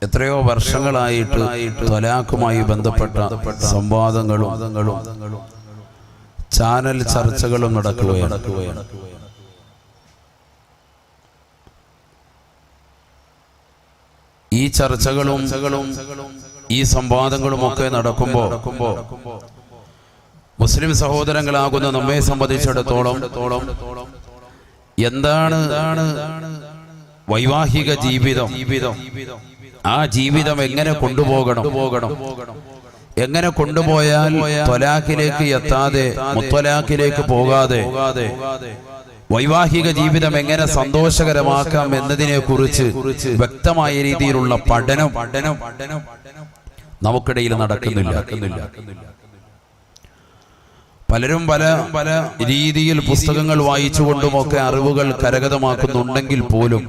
എത്രയോ വർഷങ്ങളായിട്ട് ത്വലാഖുമായി ബന്ധപ്പെട്ട സംവാദങ്ങളും ചാനൽ ചർച്ചകളും നടക്കുകയാണ്. ഈ ചർച്ചകളും ഈ സംവാദങ്ങളും ഒക്കെ നടക്കുമ്പോൾ മുസ്ലിം സഹോദരങ്ങളാകുന്ന നമ്മെ സംബന്ധിച്ചിടത്തോളം എന്താണ് വൈവാഹിക ജീവിതം, ആ ജീവിതം എങ്ങനെ കൊണ്ടുപോകണം, എങ്ങനെ കൊണ്ടുപോയാൽ ത്വലാഖിലേക്ക് എത്താതെ മുത്തലാഖിലേക്ക് പോകാതെ വൈവാഹിക ജീവിതം എങ്ങനെ സന്തോഷകരമാക്കാം എന്നതിനെ കുറിച്ച് വ്യക്തമായ രീതിയിലുള്ള പഠനം നമുക്കിടയിൽ നടക്കുന്നില്ല. പലരും പല രീതിയിൽ പുസ്തകങ്ങൾ വായിച്ചുകൊണ്ടുമൊക്കെ അറിവുകൾ കരഗതമാക്കുന്നുണ്ടെങ്കിൽ പോലും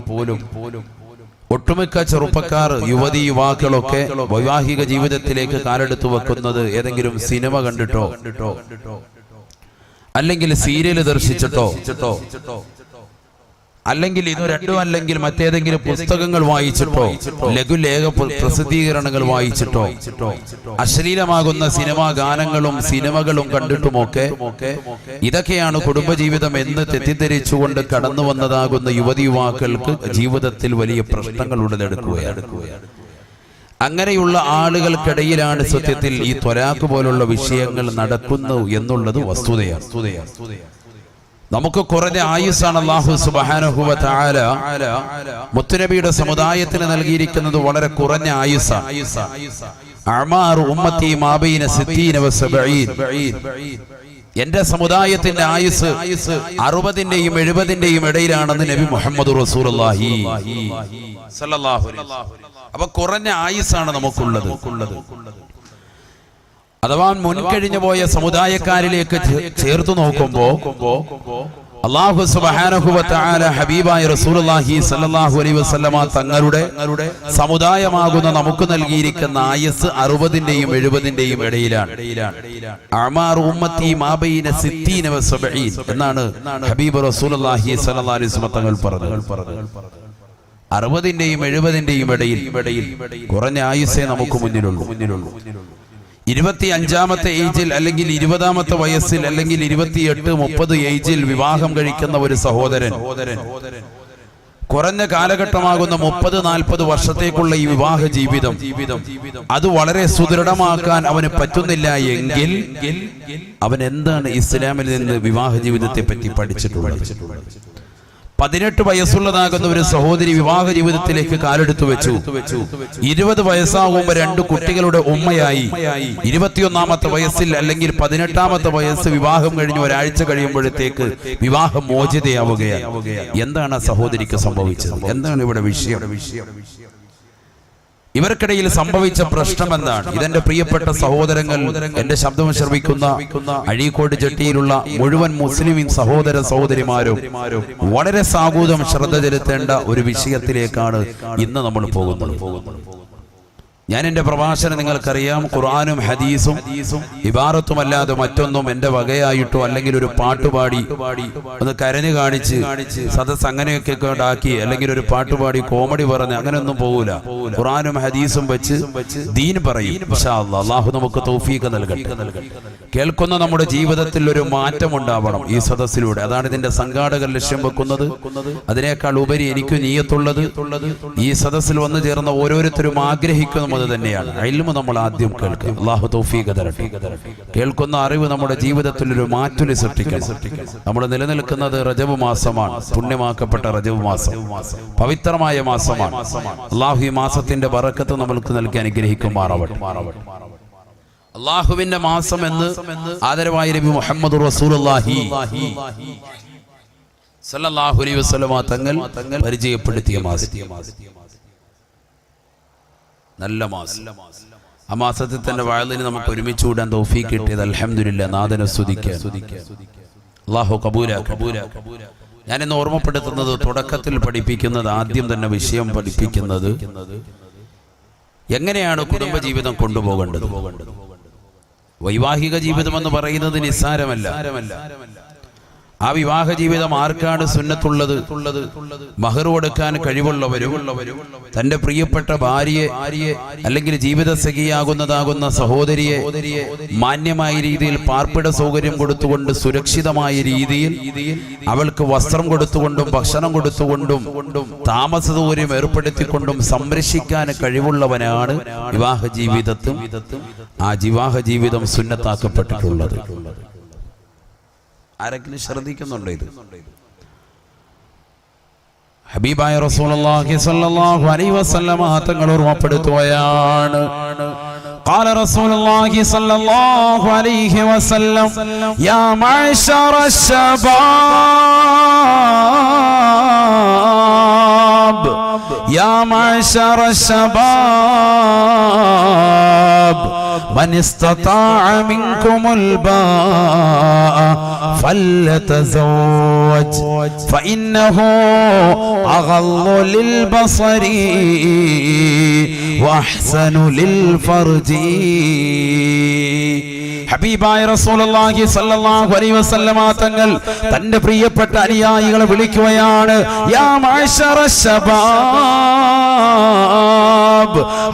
ഒട്ടുമിക്ക ചെറുപ്പക്കാർ, യുവതി യുവാക്കളൊക്കെ വൈവാഹിക ജീവിതത്തിലേക്ക് കാലെടുത്തു വെക്കുന്നത് ഏതെങ്കിലും സിനിമ കണ്ടിട്ടോ അല്ലെങ്കിൽ സീരിയൽ ദർശിച്ചിട്ടോ അല്ലെങ്കിൽ ഇത് രണ്ടും അല്ലെങ്കിൽ മറ്റേതെങ്കിലും പുസ്തകങ്ങൾ വായിച്ചിട്ടോ ലഘുലേഖ പ്രസിദ്ധീകരണങ്ങൾ വായിച്ചിട്ടോ അശ്ലീലമാകുന്ന സിനിമാ ഗാനങ്ങളും സിനിമകളും കണ്ടിട്ടുമൊക്കെ ഇതൊക്കെയാണ് കുടുംബജീവിതം എന്ന് തെറ്റിദ്ധരിച്ചുകൊണ്ട് കടന്നു വന്നതാകുന്ന യുവതി യുവാക്കൾക്ക് ജീവിതത്തിൽ വലിയ പ്രശ്നങ്ങൾ ഉടലെടുക്കുകയാണ്. അങ്ങനെയുള്ള ആളുകൾക്കിടയിലാണ് സത്യത്തിൽ ഈ ത്വലാഖ് പോലുള്ള വിഷയങ്ങൾ നടക്കുന്നു എന്നുള്ളത് വസ്തുതയാണ്. നമുക്ക് കുറഞ്ഞ ആയുസ്സാണ് അല്ലാഹു സുബ്ഹാനഹു വ തആല മുത്തുനബിയുടെ സമുദായത്തിന് നൽകിയിരിക്കുന്നത്. വളരെ കുറഞ്ഞ ആയുസ്സാണ്. അഅ്മാറു ഉമ്മത്തി മാ ബൈന 60 വ 70. എന്റെ സമുദായത്തിന്റെ ആയുസ് 60-ന്റെയും 70-ന്റെയും ഇടയിലാണെന്ന് നബി മുഹമ്മദ് റസൂലുള്ളാഹി സ്വല്ലല്ലാഹു അലൈഹി വസല്ലം. അപ്പൊ കുറഞ്ഞ ആയുസ്സാണ് നമുക്കുള്ളത്. അഥവാ മുൻകഴിഞ്ഞു പോയ സമുദായക്കാരിലേക്ക് ചേർത്തു നോക്കുമ്പോ അല്ലാഹു സുബ്ഹാനഹു വ തആല ഹബീബായ റസൂലുള്ളാഹി സ്വല്ലല്ലാഹു അലൈഹി വസല്ലമ തങ്ങളുടെ സമുദായമാകുന്ന നമുക്ക് നൽകിയിരിക്കുന്ന ആയുസ് 60-ന്റെയും 70-ന്റെയും ഇടയിലാണ്. അഅ്മാറു ഉമ്മത്തി മാ ബൈന 60 വ 70 എന്നാണ് ഹബീബ് റസൂലുള്ളാഹി സ്വല്ലല്ലാഹു അലൈഹി വസല്ലം തങ്ങൾ പറഞ്ഞത്. 60-ന്റെയും 70-ന്റെയും ഇടയിൽ കുറഞ്ഞ ആയുസ്സേ നമുക്ക് മുന്നിലുള്ളൂ. 25-ാമത്തെ ഏജിൽ അല്ലെങ്കിൽ 20-ാമത്തെ വയസ്സിൽ അല്ലെങ്കിൽ 28-30 ഏജിൽ വിവാഹം കഴിക്കുന്ന ഒരു സഹോദരൻ കുറഞ്ഞ കാലഘട്ടമാകുന്ന 30-40 വർഷത്തേക്കുള്ള ഈ വിവാഹ ജീവിതം അത് വളരെ സുദൃഢമാക്കാൻ അവന് പറ്റുന്നില്ല എങ്കിൽ അവൻ എന്താണ് ഇസ്ലാമിൽ നിന്ന് വിവാഹ ജീവിതത്തെ പറ്റി പഠിച്ചിട്ടുള്ളത്? 18 വയസ്സുള്ളതാകുന്ന ഒരു സഹോദരി വിവാഹ ജീവിതത്തിലേക്ക് കാലെടുത്തു വെച്ചു. 20 വയസ്സാകുമ്പോൾ 2 കുട്ടികളുടെ ഉമ്മയായി. 21-ാമത്തെ വയസ്സിൽ അല്ലെങ്കിൽ 18-ാമത്തെ വയസ്സ് വിവാഹം കഴിഞ്ഞ് ഒരാഴ്ച കഴിയുമ്പോഴത്തേക്ക് വിവാഹം മോചിതയാവുകയാണ്. എന്താണ് ആ സഹോദരിക്ക് സംഭവിച്ചത്? എന്താണ് ഇവിടെ വിഷയം? ഇവർക്കിടയിൽ സംഭവിച്ച പ്രശ്നം എന്താണ്? ഇതെന്റെ പ്രിയപ്പെട്ട സഹോദരങ്ങൾ, എന്റെ ശബ്ദം ശ്രവിക്കുന്ന അഴീക്കോട് ജട്ടിയിലുള്ള മുഴുവൻ മുസ്ലിം സഹോദര സഹോദരിമാരും വളരെ സാഗൂതം ശ്രദ്ധ ചെലുത്തേണ്ട ഒരു വിഷയത്തിലേക്കാണ് ഇന്ന് നമ്മൾ പോകുന്നത്. ഞാൻ എന്റെ പ്രഭാഷണം നിങ്ങൾക്കറിയാം, ഖുർആനും ഹദീസും ഇബാറത്തുമല്ലാതെ മറ്റൊന്നും എന്റെ വകയായിട്ടോ അല്ലെങ്കിൽ ഒരു പാട്ടുപാടി ഒന്ന് കരഞ്ഞു കാണിച്ച് സദസ് അങ്ങനെയൊക്കെ ഉണ്ടാക്കി അല്ലെങ്കിൽ ഒരു പാട്ടുപാടി കോമഡി പറഞ്ഞ് അങ്ങനെയൊന്നും പോകൂല. ഖുർആനും ഹദീസും വെച്ച് ദീൻ പറയും. ഇൻഷാ അല്ലാഹ് അല്ലാഹു നമുക്ക് തൗഫീഖ് നൽകട്ടെ. കേൾക്കുന്ന നമ്മുടെ ജീവിതത്തിൽ ഒരു മാറ്റം ഉണ്ടാവണം ഈ സദസ്സിലൂടെ. അതാണ് ഇതിന്റെ സംഘാടകർ ലക്ഷ്യം വെക്കുന്നത്. അതിനേക്കാൾ ഉപരി എനിക്ക് നിയ്യത്തുള്ളത് ഈ സദസ്സിൽ വന്നു ചേർന്ന ഓരോരുത്തരും ആഗ്രഹിക്കുന്ന അത് തന്നെയാണ്. ഇൽമു നമ്മൾ ആദ്യം കേൾക്കുക. അല്ലാഹു തൗഫീഖ് തരട്ടെ. കേൾക്കുന്ന അറിവ് നമ്മുടെ ജീവിതത്തിൽ ഒരു മാറ്റം സൃഷ്ടിക്കണം. നമ്മൾ നിലനിൽക്കുന്നത് റജബ് മാസമാണ്. പുണ്യമാക്കപ്പെട്ട റജബ് മാസം, പവിത്രമായ മാസമാണ്. അല്ലാഹു ഈ മാസത്തിന്റെ ബറക്കത്ത് നമ്മൾക്ക് നൽകി അനുഗ്രഹിക്കുമാറാവട്ടെ. അല്ലാഹുവിന്റെ മാസം എന്ന് ആദരവായ നബി മുഹമ്മദ് റസൂലുള്ളാഹി സ്വല്ലല്ലാഹു അലൈഹി വസല്ലമ തങ്ങൾ പരിചയപ്പെടുത്തിയ മാസം, നല്ല മാസം. ആ മാസത്തിൽ തന്നെ വഅലിന് നമുക്ക് ഒരുമിച്ച് കൂടാൻ തൗഫീഖ് കിട്ടിയത് അൽഹംദുലില്ലാഹ്. നാദനെ സ്തുതിക്കുക. അല്ലാഹു കബൂലാക്കട്ടെ. ഞാൻ ഇന്ന് ഓർമ്മപ്പെടുത്തുന്നത്, തുടക്കത്തിൽ പഠിപ്പിക്കുന്നത്, ആദ്യം തന്നെ വിഷയം പഠിപ്പിക്കുന്നത് എങ്ങനെയാണ് കുടുംബജീവിതം കൊണ്ടുപോകേണ്ടത്. വൈവാഹിക ജീവിതം എന്ന് പറയുന്നത് നിസ്സാരമല്ല. ആ വിവാഹ ജീവിതം ആർക്കാണ് സുന്നത്തുള്ളത്? മഹർ കൊടുക്കാൻ കഴിവുള്ളവരും തന്റെ പ്രിയപ്പെട്ട ഭാര്യയെ അല്ലെങ്കിൽ ജീവിത സഖിയാകുന്നതാകുന്ന സഹോദരിയെ മാന്യമായ രീതിയിൽ പാർപ്പിട സൗകര്യം കൊടുത്തുകൊണ്ട് സുരക്ഷിതമായ രീതിയിൽ അവൾക്ക് വസ്ത്രം കൊടുത്തുകൊണ്ടും ഭക്ഷണം കൊടുത്തുകൊണ്ടും താമസ സൗകര്യം ഏർപ്പെടുത്തിക്കൊണ്ടും സംരക്ഷിക്കാൻ കഴിവുള്ളവനാണ് വിവാഹ ജീവിതത്തും ആ വിവാഹ ജീവിതം സുന്നത്താക്കപ്പെട്ടിട്ടുള്ളത്. ആരെങ്കിലും ശ്രദ്ധിക്കുന്നുണ്ടോ ഇത്? ഹബീബായ റസൂലുള്ളാഹി സ്വല്ലല്ലാഹു അലൈഹി വസല്ലമ തങ്ങൾ ഓർമ്മപ്പെടുത്തുകയാണ്. قال رسول الله صلى الله عليه وسلم يا معشر الشباب يا معشر الشباب من استطاع منكم الباء فليتزوج فإنه أغض للبصر وأحسن للفرج. ഹബീബായ റസൂലുള്ളാഹി സ്വല്ലല്ലാഹു അലൈഹി വസല്ലമ തങ്ങൾ തന്റെ പ്രിയപ്പെട്ട അനുയായികളെ വിളിക്കുകയാണ്. യാ മഅശറ ശബാബ്,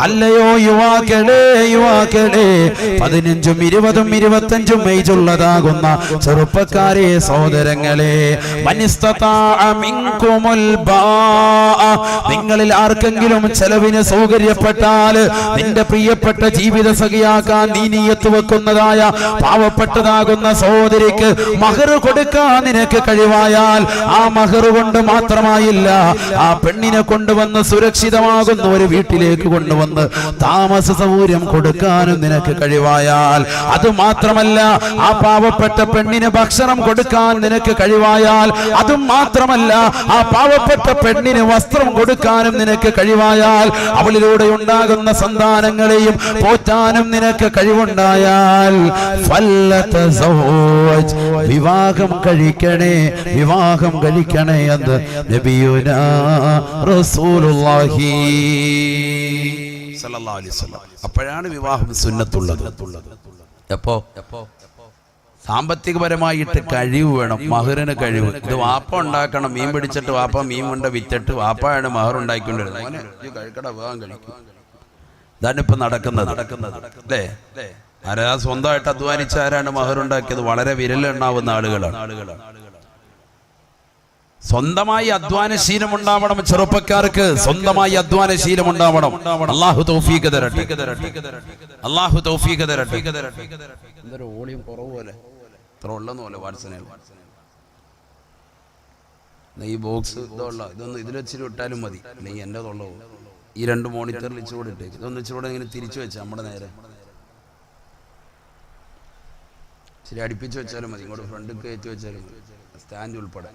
അല്ലയോ യുവാക്കളെ 15ഉം 20ഉം 25ഉം ഏജുള്ളതാകുന്ന ചെറുപ്പക്കാരെ സഹോദരങ്ങളെ, മനിസ്തതാഅ മിൻകുമുൽ ബാഅ, നിങ്ങളിൽ ആർക്കെങ്കിലും ചെലവിന് സൗകര്യപ്പെട്ടാൽ നിന്റെ പ്രിയപ്പെട്ട ജീവിത സഖിയാക്കാൻ നീ നിയ്യത്ത് വെക്കുന്നതായ പാവപ്പെട്ടതാകുന്ന സഹോദരിക്ക് മഹർ കൊടുക്കാൻ നിനക്ക് കഴിവായാൽ ആ മഹർ കൊണ്ട് മാത്രമായില്ല, ആ പെണ്ണിനെ കൊണ്ടുവന്ന് സുരക്ഷിതമാകുന്ന ഒരു വീട്ടിലേക്ക് കൊണ്ടുവന്ന് താമസ സൗകര്യം കൊടുക്കാനും നിനക്ക് കഴിവായാൽ, അത് മാത്രമല്ല ആ പാവപ്പെട്ട പെണ്ണിന് ഭക്ഷണം കൊടുക്കാൻ നിനക്ക് കഴിവായാൽ, അതും മാത്രമല്ല ആ പാവപ്പെട്ട പെണ്ണിന് വസ്ത്രം കൊടുക്കാനും നിനക്ക് കഴിവായാൽ, അവളിലൂടെ ഉണ്ടാകുന്ന സന്താനങ്ങളെയും പോറ്റാനും നിനക്ക് കഴിവുണ്ടായാൽ ഫല്ലതസവ്വജ്, വിവാഹം കഴിക്കണേ എന്ന് നബിയുനാ റസൂലുള്ളാഹി സ്വല്ലല്ലാഹു അലൈഹി വസല്ലം. അപ്പോഴാണ് വിവാഹം സുന്നത്തുള്ളത്. എപ്പോ? സാമ്പത്തികപരമായിട്ട് കഴിവ് വേണം, മഹറിന് കഴിവ്. ഇത് വാപ്പ ഉണ്ടാക്കണം, മീൻ പിടിച്ചിട്ട് വാപ്പ മീൻ കൊണ്ട് വിറ്റിട്ട് വാപ്പയാണ് മഹർ ഉണ്ടാക്കിക്കൊണ്ടിരുന്നത്. കഴിക്കട വിവാഹം കഴിക്കും. ഇതാണ് ഇപ്പൊ നടക്കുന്നത് അല്ലേ? ആരാ സ്വന്തമായിട്ട് അധ്വാനിച്ച ആരാണ് മഹർ ഉണ്ടാക്കിയത്? വളരെ വിരലെണ്ണാവുന്ന ആളുകളാണ്. സ്വന്തമായി അധ്വാനശീലം ഉണ്ടാവണം ചെറുപ്പക്കാർക്ക്, സ്വന്തമായി അധ്വാനശീലം ഉണ്ടാവണം. അല്ലാഹു തൗഫീഖ് തരട്ടെ, അല്ലാഹു തൗഫീഖ് തരട്ടെ. എന്തൊരു വോളിയം കുറവ് പോലെ, ഇത്ര ഉള്ളെന്ന് പോലെ വാട്സപ്പിൽ. ഈ ബോക്സ് ഇതൊന്ന് ഇതിൽ വെച്ചിട്ട് വിട്ടാലും മതി, അല്ലെങ്കിൽ എൻ്റെ തൊള്ള ഈ 2 മോണിറ്ററിൽ ഇച്ചിരൂടെ ഇട്ടേക്ക്. ഇതൊന്ന് ഇച്ചിരൂടെ ഇങ്ങനെ തിരിച്ചു വെച്ചാൽ നമ്മുടെ നേരെ ശരി അടുപ്പിച്ച് വെച്ചാലും മതി. ഇങ്ങോട്ട് ഫ്രണ്ട് കയറ്റി വെച്ചാലും മതി, സ്റ്റാൻഡ് ഉൾപ്പെടെ.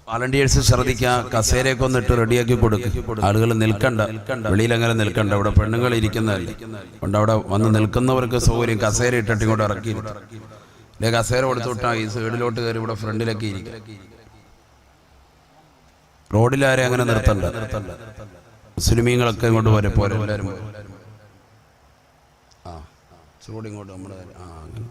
വാളണ്ടിയേഴ്സ് ശ്രദ്ധിക്കുക, കസേരയൊക്കെ ഒന്നിട്ട് റെഡിയാക്കി കൊടുക്കും. ആളുകൾ നിൽക്കണ്ട, വെളിയിൽ അങ്ങനെ നിൽക്കണ്ട. ഇവിടെ പെണ്ണുങ്ങൾ ഇരിക്കുന്നതല്ലേ, അതുകൊണ്ട് അവിടെ വന്ന് നിൽക്കുന്നവർക്ക് സൗകര്യം കസേര ഇട്ടിട്ട് ഇങ്ങോട്ട് ഇറക്കി, അല്ലെ കസേര കൊടുത്തുവിട്ടാ ഈ സൈഡിലോട്ട് കയറി ഇവിടെ ഫ്രണ്ടിലൊക്കെ ഇരിക്കും. റോഡിലാരെ അങ്ങനെ നിർത്തണ്ട. മുസ്ലിമീങ്ങളൊക്കെ ഇങ്ങോട്ട് വരെ പോരെ, എല്ലാവരും ആ ചൂട് ഇങ്ങോട്ട് നമ്മുടെ അങ്ങനെ.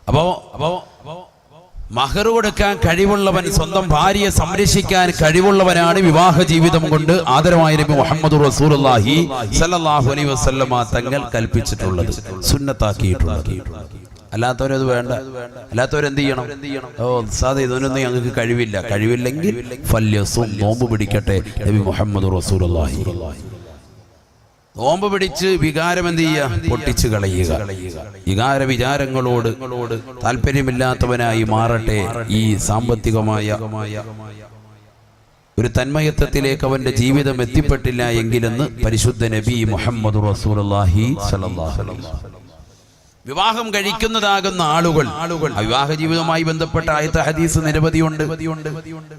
അപ്പോ മഹർ കൊടുക്കാൻ കഴിവുള്ളവൻ, സ്വന്തം ഭാര്യയെ സംരക്ഷിക്കാൻ കഴിവുള്ളവനാണ് വിവാഹ ജീവിതം കൊണ്ട് ആദരവായ നബി മുഹമ്മദ് റസൂലുള്ളാഹി സ്വല്ലല്ലാഹു അലൈഹി വസല്ലമ തങ്ങൾ കൽപ്പിച്ചിട്ടുള്ളത്, സുന്നത്താക്കിയിട്ടുള്ളത്. അല്ലാത്തവരത് വേണ്ട. അല്ലാത്തവരെന്ത് ചെയ്യണം? സാധ ഇതൊന്നും ഞങ്ങൾക്ക് കഴിവില്ലെങ്കിൽ ഫല്യസും, നോമ്പ് പിടിക്കട്ടെ. നബി മുഹമ്മദ് റസൂലുള്ളാഹി നോമ്പ് പിടിച്ച് വികാരം എന്ത് ചെയ്യുക? പൊട്ടിച്ചു കളയുക. വികാര വിചാരങ്ങളോട് താല്പര്യമില്ലാത്തവനായി മാറട്ടെ. ഈ സാമ്പത്തികമായ ഒരു തന്മയത്വത്തിലേക്ക് അവന്റെ ജീവിതം എത്തിപ്പെട്ടില്ല എങ്കിലെന്ന് പരിശുദ്ധ നബി മുഹമ്മദ് റസൂലുള്ളാഹി സ്വല്ലല്ലാഹു അലൈഹി വസല്ലം. വിവാഹം കഴിക്കുന്നതാകുന്ന ആളുകൾ വിവാഹ ജീവിതവുമായി ബന്ധപ്പെട്ട ആയത്ത് ഹദീസ് നിരവധിയുണ്ട്.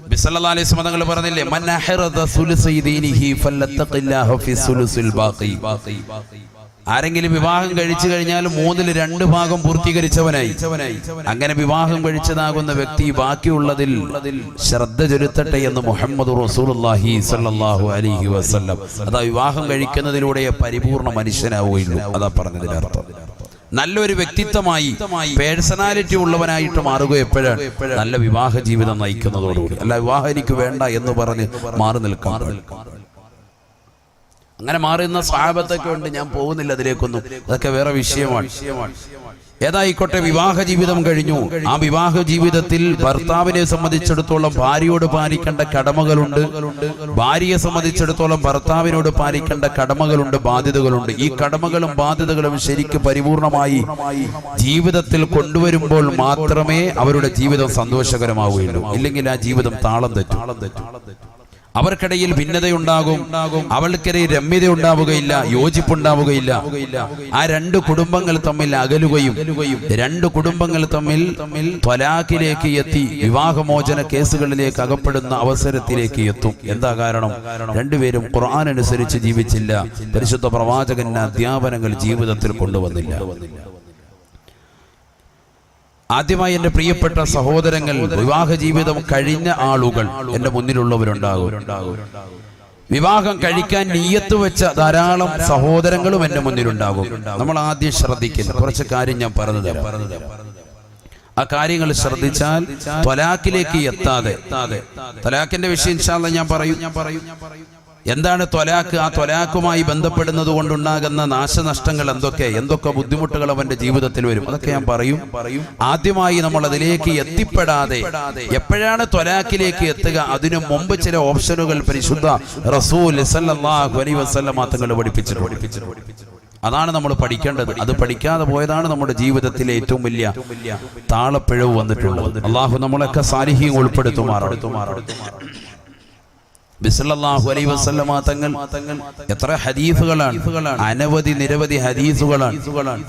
നബി സല്ലല്ലാഹു അലൈഹി വസല്ലം തങ്ങൾ പറഞ്ഞില്ലേ, മൻ അഹറദ സുലുസി ദീനിഹി ഫല്ലത്തഖില്ലാഹു ഫി സുലുസിൽ ബാഖി. ആരെങ്കിലും വിവാഹം കഴിച്ചു കഴിഞ്ഞാൽ 2/3 ഭാഗം പൂർത്തീകരിച്ചവനായി. അങ്ങനെ വിവാഹം കഴിച്ചതാകുന്ന വ്യക്തി ബാക്കിയുള്ളതിൽ ശ്രദ്ധ ചെലുത്തട്ടെ എന്ന് മുഹമ്മദ് റസൂലുള്ളാഹി സ്വല്ലല്ലാഹു അലൈഹി വസല്ലം. അതാ വിവാഹം കഴിക്കുന്നതിലൂടെ പരിപൂർണ മനുഷ്യനാവുകയുള്ളൂ. അതാ പറഞ്ഞതിനർത്ഥം. നല്ലൊരു വ്യക്തിത്വമായി പേഴ്സണാലിറ്റി ഉള്ളവനായിട്ട് മാറുക എപ്പോഴാണ്? നല്ല വിവാഹ ജീവിതം നയിക്കുന്നതോടുകൂടി. അല്ല വിവാഹം എനിക്ക് വേണ്ട എന്ന് പറഞ്ഞ് മാറി നിൽക്കാൻ. അങ്ങനെ മാറുന്ന സ്വഹാബത്തൊക്കെ ഉണ്ട്. ഞാൻ പോകുന്നില്ല അതിലേക്കൊന്നും, അതൊക്കെ വേറെ വിഷയമാണ്. ഏതായിക്കോട്ടെ, വിവാഹ ജീവിതം കഴിഞ്ഞു. ആ വിവാഹ ജീവിതത്തിൽ ഭർത്താവിനെ സംബന്ധിച്ചിടത്തോളം ഭാര്യയോട് പാലിക്കേണ്ട കടമകളുണ്ട്, ഭാര്യയെ സംബന്ധിച്ചിടത്തോളം ഭർത്താവിനോട് പാലിക്കേണ്ട കടമകളുണ്ട്, ബാധ്യതകളുണ്ട്. ഈ കടമകളും ബാധ്യതകളും ശരിക്കും പരിപൂർണമായി ജീവിതത്തിൽ കൊണ്ടുവരുമ്പോൾ മാത്രമേ അവരുടെ ജീവിതം സന്തോഷകരമാവുകയുള്ളൂ. ഇല്ലെങ്കിൽ ആ ജീവിതം താളം തെറ്റും. അവർക്കിടയിൽ ഭിന്നതയുണ്ടാകും, അവൾക്കിടയിൽ രമ്യതയുണ്ടാവുകയില്ല, യോജിപ്പുണ്ടാവുകയില്ല. ആ 2 കുടുംബങ്ങൾ തമ്മിൽ അകലുകയും 2 കുടുംബങ്ങൾ തമ്മിൽ ത്വലാഖിലേക്ക് എത്തി വിവാഹമോചന കേസുകളിലേക്ക് അകപ്പെടുന്ന അവസരത്തിലേക്ക് എത്തും. എന്താ കാരണം? രണ്ടുപേരും ഖുർആൻ അനുസരിച്ച് ജീവിച്ചില്ല, പരിശുദ്ധ പ്രവാചകന്റെ അധ്യാപനങ്ങൾ ജീവിതത്തിൽ കൊണ്ടുവന്നില്ല. ആദ്യമായി എൻ്റെ പ്രിയപ്പെട്ട സഹോദരങ്ങൾ, വിവാഹ ജീവിതം കഴിഞ്ഞ ആളുകൾ എൻ്റെ മുന്നിലുള്ളവരുണ്ടാകും. വിവാഹം കഴിക്കാൻ നിയ്യത്ത് വെച്ച ധാരാളം സഹോദരങ്ങളും എൻ്റെ മുന്നിലുണ്ടാകും. നമ്മൾ ആദ്യം ശ്രദ്ധിക്കില്ല, കുറച്ച് കാര്യം ഞാൻ പറഞ്ഞു തരാം. ആ കാര്യങ്ങൾ ശ്രദ്ധിച്ചാൽ ത്വലാഖിലേക്ക് എത്താതെ, ത്വലാഖിന്റെ വിഷയം ഇൻഷാ അല്ലാഹ് ഞാൻ പറയും. എന്താണ് ത്വലാഖ്? ആ ത്വലാഖുമായി ബന്ധപ്പെടുന്നത് കൊണ്ടുണ്ടാകുന്ന നാശനഷ്ടങ്ങൾ എന്തൊക്കെ ബുദ്ധിമുട്ടുകൾ അവന്റെ ജീവിതത്തിൽ വരും, അതൊക്കെ ഞാൻ പറയും. ആദ്യമായി നമ്മൾ അതിലേക്ക് എത്തിപ്പെടാതെ എപ്പോഴാണ് ത്വലാഖിലേക്ക് എത്തുക? അതിനു മുമ്പ് ചില ഓപ്ഷനുകൾ പരിശുദ്ധ റസൂൽ സല്ലല്ലാഹു അലൈഹി വസല്ലം തങ്ങൾ പഠിപ്പിച്ചിട്ടുണ്ട്. അതാണ് നമ്മൾ പഠിക്കേണ്ടത്. അത് പഠിക്കാതെ പോയതാണ് നമ്മുടെ ജീവിതത്തിലെ ഏറ്റവും വലിയ താളപ്പിഴവ് വന്നിട്ടുള്ളത്. അള്ളാഹു നമ്മളൊക്കെ സാലിഹീൻ ഉൾപ്പെടുത്തുമാറാണ്. ബിസല്ലല്ലാഹു അലൈഹി വസല്ലമ തങ്ങൾ എത്ര ഹദീസുകളാണ്, അനവധി നിരവധി ഹദീസുകളാണ്.